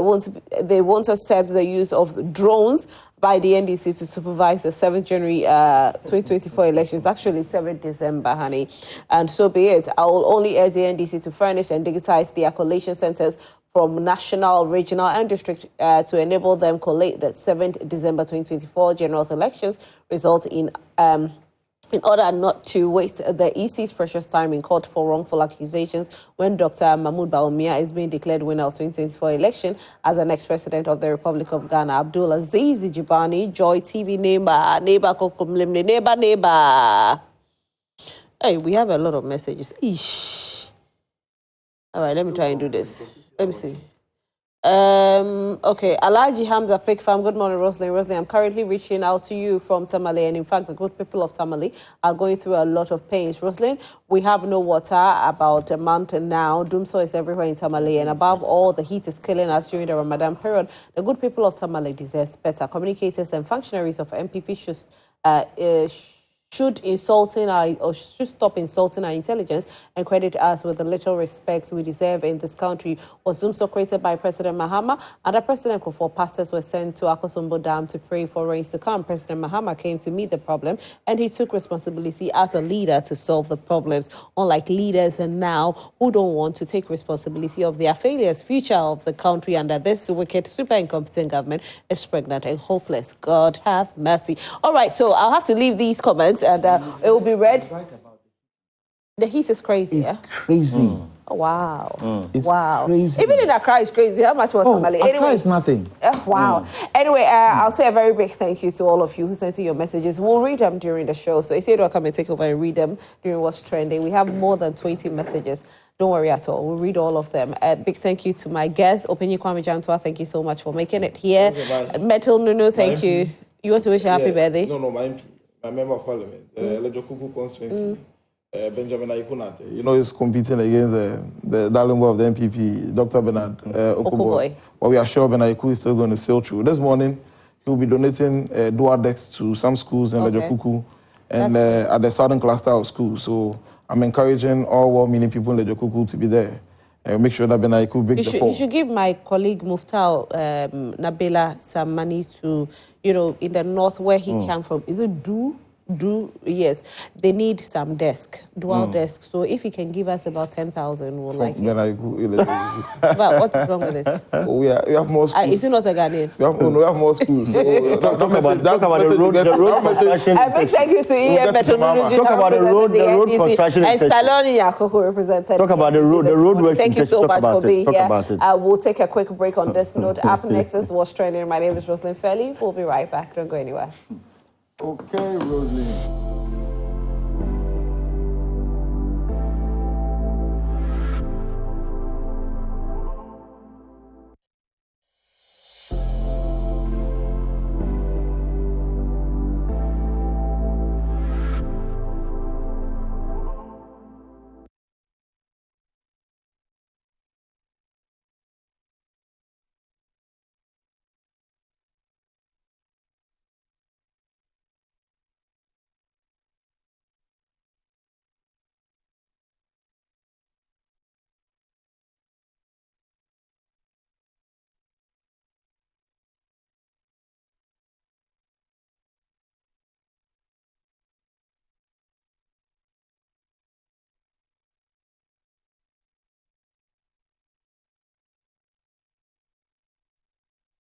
won't accept the use of drones by the NDC to supervise the 7th January 2024 elections. Actually, 7th December, honey. And so be it. I will only urge the NDC to furnish and digitize their collation centers from national, regional, and district to enable them collate the 7th December 2024 general elections result in order not to waste the EC's precious time in court for wrongful accusations when Dr. Mahmoud Bawumia is being declared winner of 2024 election as the next president of the Republic of Ghana. Abdul Aziz Jibani, Joy TV neighbor, Kokumlimne, neighbor. Hey, we have a lot of messages. Eesh. All right, let me try and do this. Let me see. Okay, Alaji Hamza Pig Farm. Good morning, Roselyn. Roselyn, I'm currently reaching out to you from Tamale, and in fact, the good people of Tamale are going through a lot of pains. Roselyn, we have no water about a month now. Doomsday is everywhere in Tamale, and above all, the heat is killing us during the Ramadan period. The good people of Tamale deserve better. Communicators and functionaries of NPP should stop insulting our intelligence and credit us with the little respect we deserve in this country. Was Zoom so created by President Mahama? Under President Kufuor, pastors were sent to Akosombo Dam to pray for rains to come. President Mahama came to meet the problem, and he took responsibility as a leader to solve the problems. Unlike leaders and now who don't want to take responsibility of their failures, future of the country under this wicked, super incompetent government is pregnant and hopeless. God have mercy. All right, so I'll have to leave these comments and it will be read. The heat is crazy. It's crazy. Oh, wow. It's wow. crazy. Even in Accra, it's crazy. How much was Tamale? Accra is nothing. Wow. Anyway, I'll say a very big thank you to all of you who sent in your messages. We'll read them during the show. So Isaiah will come and take over and read them during what's trending. We have more than 20 messages. Don't worry at all. We'll read all of them. Big thank you to my guest, Lawyer Kwame Jantuah. Thank you so much for making it here. Mettle, Nunoo, thank you. You want to wish a happy birthday? No, my MP. My Member of Parliament, Lejokuku constituency, Benjamin Aikunate. You know, he's competing against the darling boy of the NPP, Dr. Bernard Okuboy. But we are sure Bernard Aiku is still going to sail through. This morning, he will be donating dual decks to some schools in Lejokuku and at the southern cluster of schools. So I'm encouraging all well-meaning people in Lejokuku to be there. Make sure that Bernard Aiku breaks the fall. You should give my colleague Muftal Nabila some money to, in the north where he came from. Is it Do? they need some dual desk. So if you can give us about 10,000, we'll like it. But what's wrong with it? We have more schools. Is it not a Ghanaian? We have more schools. So talk about the road construction. A big thank you to EM Mettle, Nunoo Jnr. Talk about the road construction. And Stallone Nyarko, who represented. Talk about the road works. Thank you so much for being here. It. We'll take a quick break on this note. Up next is What's Trending. My name is Roselyn Felli. We'll be right back. Don't go anywhere. Okay, Roselyn.